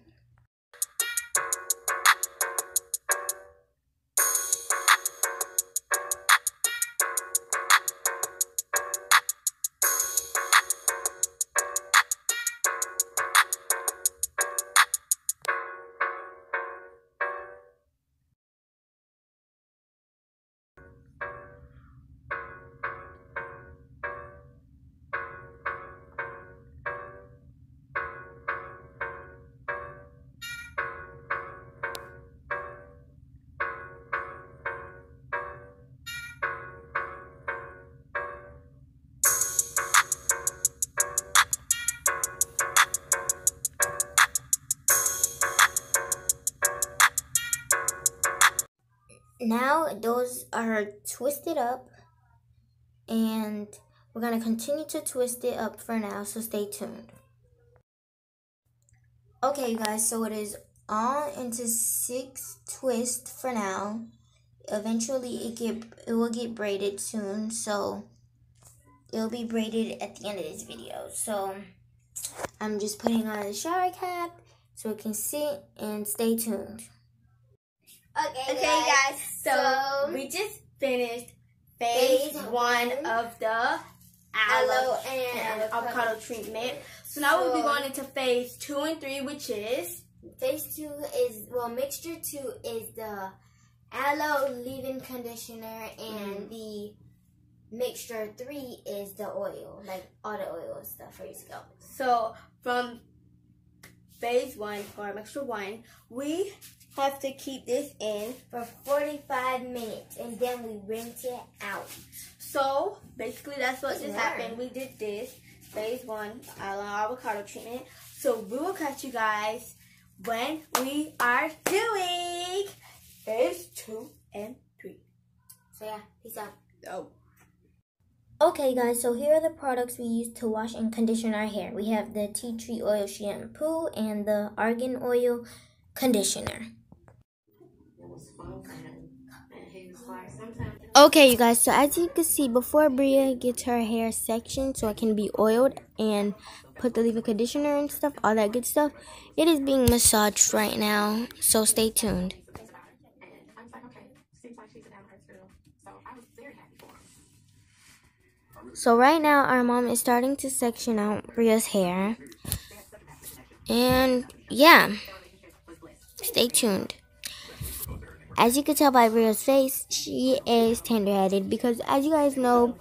Now those are twisted up, and we're going to continue to twist it up for now, so stay tuned. Okay, you guys, so it is all into 6 twists for now. Eventually it will get braided soon, so it'll be braided at the end of this video. So I'm just putting on the shower cap so it can sit, and stay tuned. Okay, guys, so we just finished phase 1 of the aloe and avocado treatment. So now we'll be going into phase 2 and 3, which is... Phase 2 is, well, mixture 2 is the aloe leave-in conditioner, and the mixture 3 is the oil, like all the oil and stuff for your scalp. So from phase 1, or mixture 1, we have to keep this in for 45 minutes, and then we rinse it out. So basically that's what just happened. We did this phase 1 aloe avocado treatment. So we will catch you guys when we are doing phase 2 and 3. So yeah, peace out. Oh. Okay guys, so here are the products we use to wash and condition our hair. We have the tea tree oil shampoo and the argan oil conditioner. Okay, you guys, so as you can see, before Bria gets her hair sectioned so it can be oiled and put the leave-in conditioner and stuff, all that good stuff, it is being massaged right now, so stay tuned. So right now, our mom is starting to section out Bria's hair, and yeah, stay tuned. As you can tell by Bria's face, she is tender-headed because, as you guys know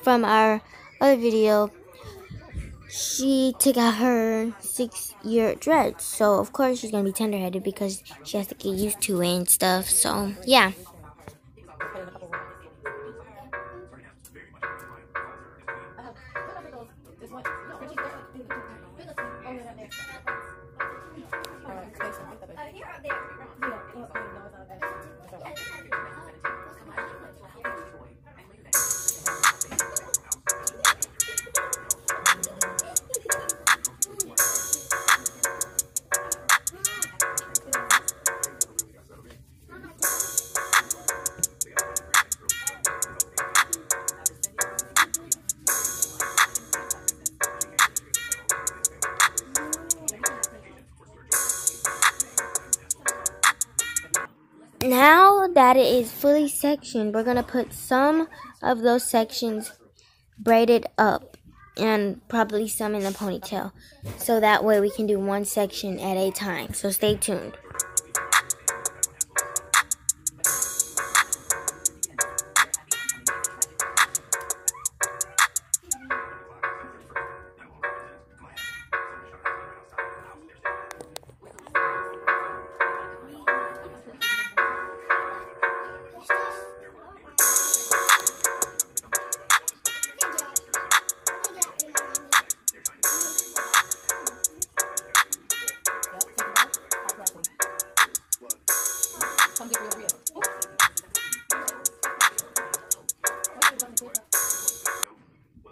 from our other video, she took out her 6-year dreads. So, of course, she's going to be tender-headed because she has to get used to it and stuff. So, yeah. Now that it is fully sectioned, we're going to put some of those sections braided up and probably some in the ponytail. So that way we can do one section at a time. So stay tuned.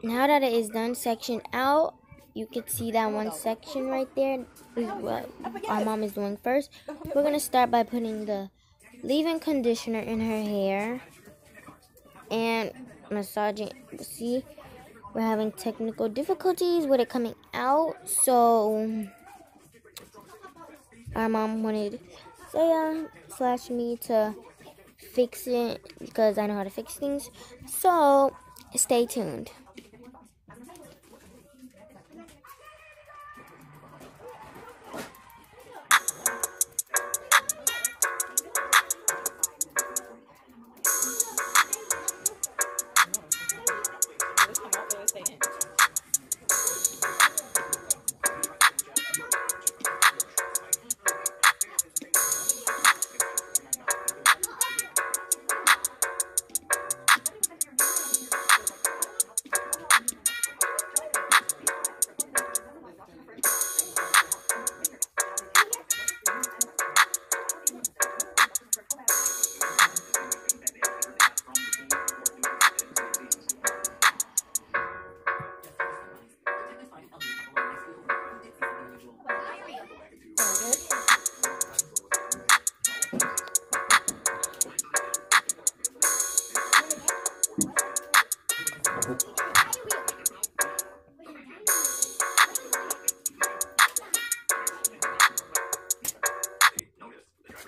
Now that it is done sectioned out, you can see that one section right there is what our mom is doing first. We're going to start by putting the leave-in conditioner in her hair and massaging. See, we're having technical difficulties with it coming out, so our mom wanted Saya / me to fix it because I know how to fix things. So stay tuned.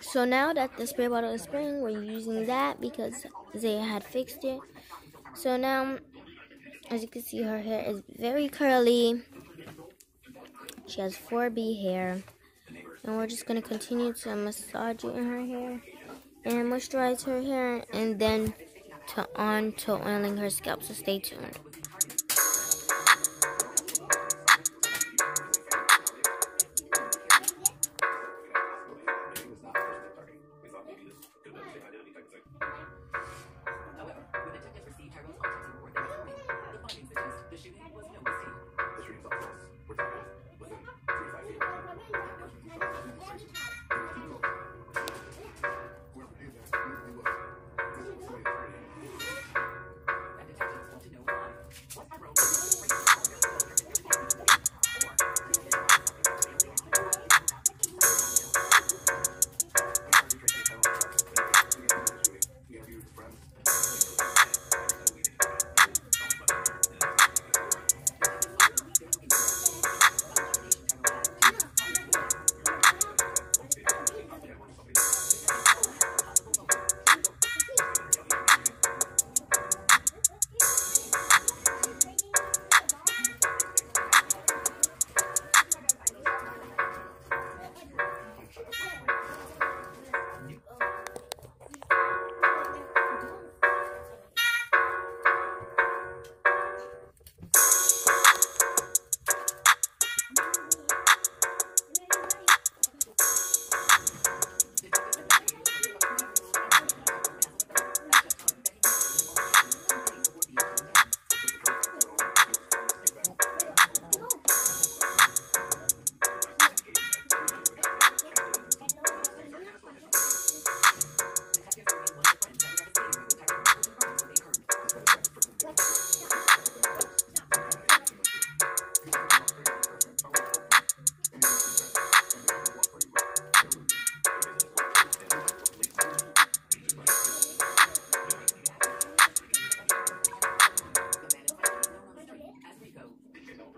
So now that the spray bottle is spraying, we're using that because Zaya had fixed it. So now, as you can see, her hair is very curly. She has 4B hair. And we're just going to continue to massage it in her hair and moisturize her hair and then on to oiling her scalp. So stay tuned.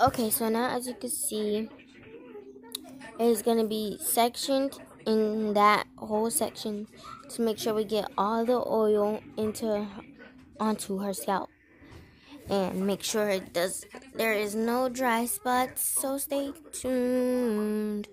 Okay, so now as you can see, it's going to be sectioned in that whole section to make sure we get all the oil onto her scalp. And make sure there is no dry spots, so stay tuned.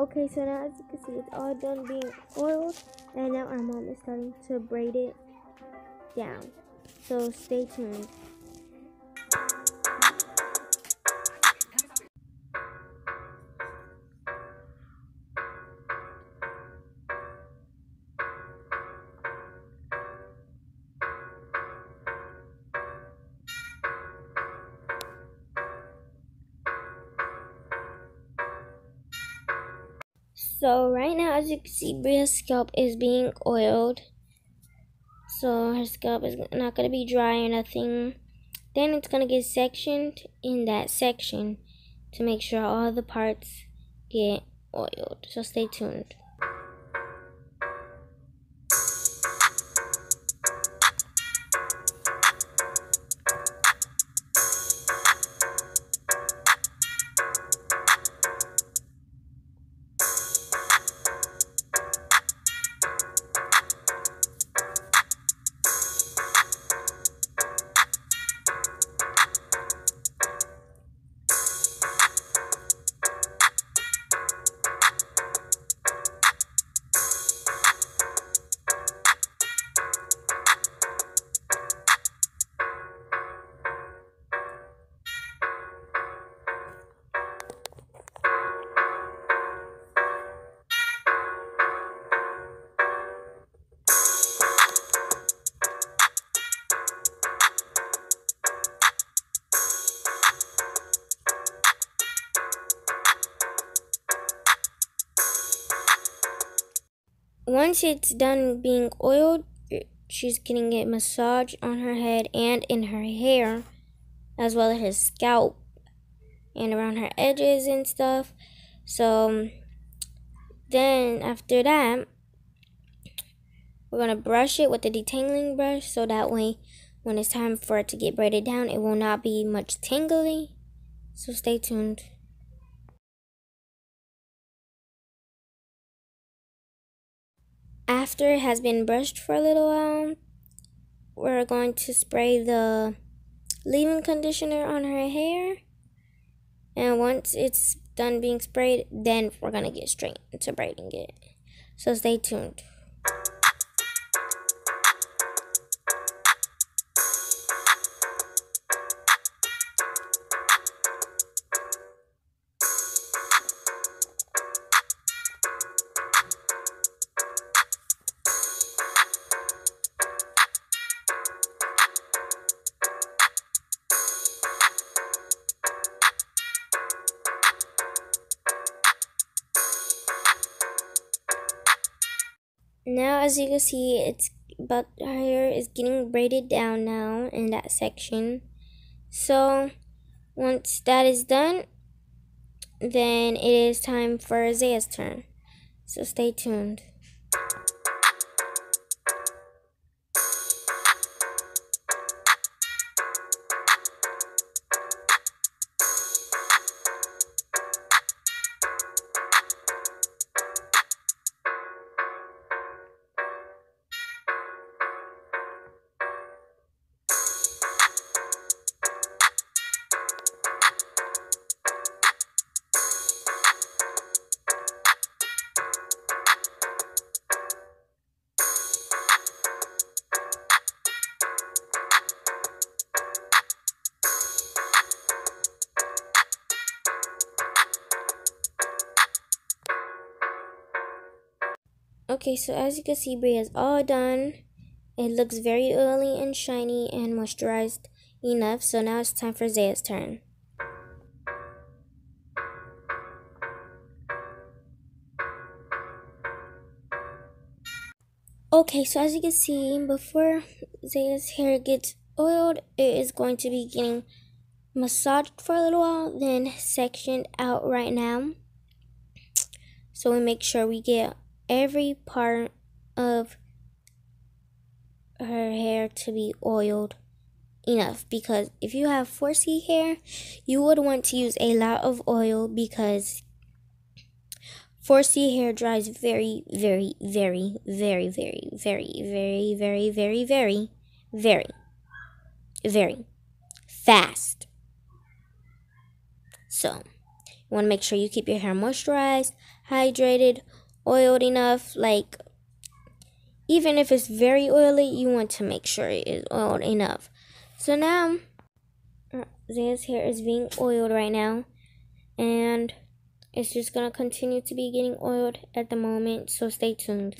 Okay, so now as you can see, it's all done being oiled, and now our mom is starting to braid it down. So stay tuned. So right now, as you can see, Bria's scalp is being oiled. So her scalp is not going to be dry or nothing. Then it's going to get sectioned in that section to make sure all the parts get oiled. So stay tuned. Once it's done being oiled, she's getting it massaged on her head and in her hair, as well as her scalp and around her edges and stuff. So then after that, we're going to brush it with the detangling brush, so that way when it's time for it to get braided down, it will not be much tingly. So stay tuned. After it has been brushed for a little while, we're going to spray the leave-in conditioner on her hair. And once it's done being sprayed, then we're going to get straight into braiding it. So stay tuned. Now, as you can see, it's about her hair is getting braided down now in that section. So once that is done, then it is time for Isaiah's turn. So stay tuned. Okay, so as you can see, Brie is all done. It looks very oily and shiny and moisturized enough. So now it's time for Zaya's turn. Okay, so as you can see, before Zaya's hair gets oiled, it is going to be getting massaged for a little while, then sectioned out right now. So we make sure we get every part of her hair to be oiled enough, because if you have 4C hair, you would want to use a lot of oil, because 4C hair dries very fast. So you want to make sure you keep your hair moisturized, hydrated, oiled enough. Like, even if it's very oily, you want to make sure it is oiled enough. So now Zaya's hair is being oiled right now, and it's just gonna continue to be getting oiled at the moment, so stay tuned.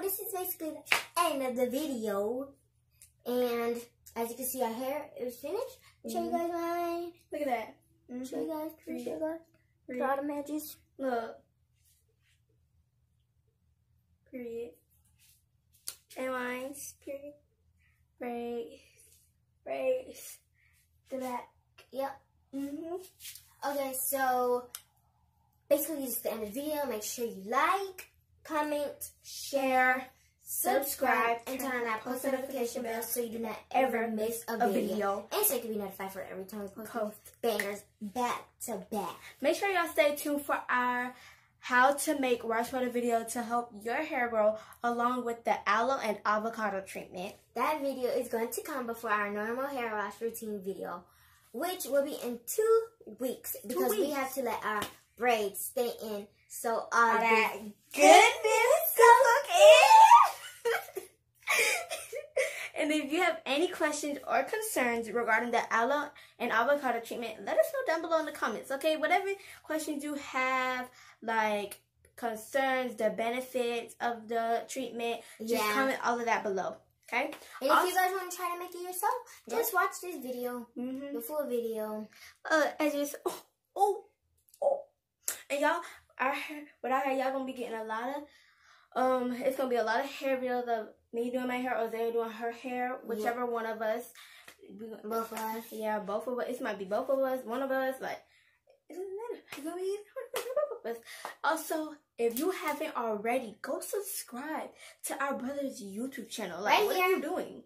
This is basically the end of the video, and as you can see, our hair is finished. Show you guys mine. Look at that. Show you guys. Show you guys. Draw the edges. Look. Period. And lines. Period. Braids. The back. Yep. Okay, so basically this is the end of the video. Make sure you like, comment, share, subscribe, and turn on that post notification bell so you do not ever miss a video. And so you can be notified for every time we post bangers back to back. Make sure y'all stay tuned for our how to make wash water video to help your hair grow, along with the aloe and avocado treatment. That video is going to come before our normal hair wash routine video, which will be in 2 weeks, because we have to let our braids stay in so all that goodness. And if you have any questions or concerns regarding the aloe and avocado treatment, let us know down below in the comments, okay? Whatever questions you have, like concerns, the benefits of the treatment, just comment all of that below, okay? And also, if you guys want to try to make it yourself, just watch this video, the full video. And y'all, with our hair, y'all gonna be getting a lot of, it's gonna be a lot of hair videos of me doing my hair or Zara doing her hair, whichever one of us. Both of us. Yeah, both of us. It might be both of us, one of us, like, it doesn't matter. It's gonna be both of us. Also, if you haven't already, go subscribe to our brother's YouTube channel. Like, what are you doing?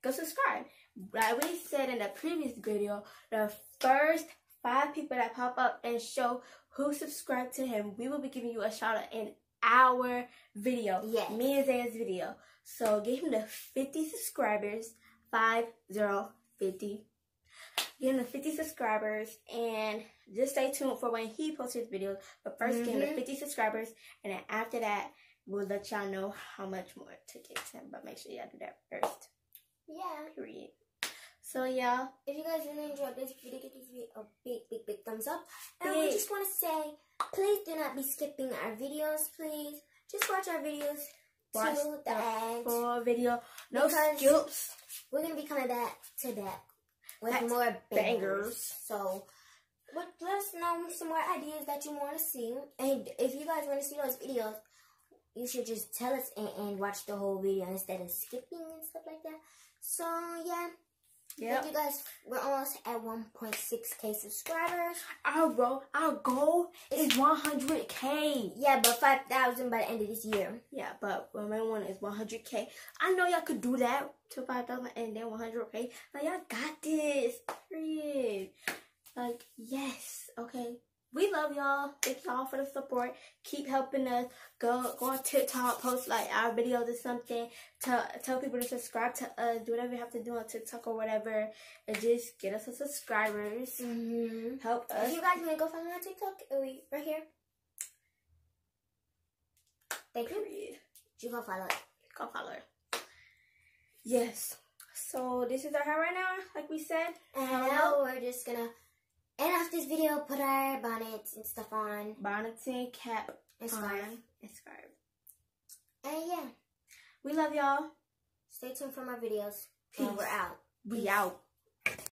Go subscribe. Like we said in the previous video, the first 5 people that pop up and show who subscribed to him, we will be giving you a shout out in our video. Yes. Me and Zaya's video. So get him the 50 subscribers. 50. Get him the 50 subscribers and just stay tuned for when he posts his videos. But first get him the 50 subscribers, and then after that we'll let y'all know how much more to get to him. But make sure y'all do that first. Yeah. Period. So y'all, if you guys really enjoyed this video, give this video a big thumbs up. And we just want to say, please do not be skipping our videos, please. Just watch our videos to the end. Full video. No skips. We're going to be coming back to that with more bangers. So, let us know some more ideas that you want to see. And if you guys want to see those videos, you should just tell us and watch the whole video instead of skipping and stuff like that. So, yeah. Thank you guys. We're almost at 1.6k subscribers. Our goal is 100k. Yeah, but 5,000 by the end of this year. Yeah, but my main one is 100k. I know y'all could do that to 5,000 and then 100k. Like, y'all got this. Period. Like, yes. Okay. We love y'all. Thank y'all for the support. Keep helping us. Go on TikTok, post like our videos or something. Tell people to subscribe to us. Do whatever you have to do on TikTok or whatever. And just get us some subscribers. Help us. If you guys want to go follow me on TikTok, right here. Thank you. You go follow it. Go follow her. Yes. So this is our hair right now, like we said. And now we're just gonna end off this video, put our bonnets and stuff on. Bonnets and cap and scarf. And yeah. We love y'all. Stay tuned for more videos. Peace. And we're out. We out.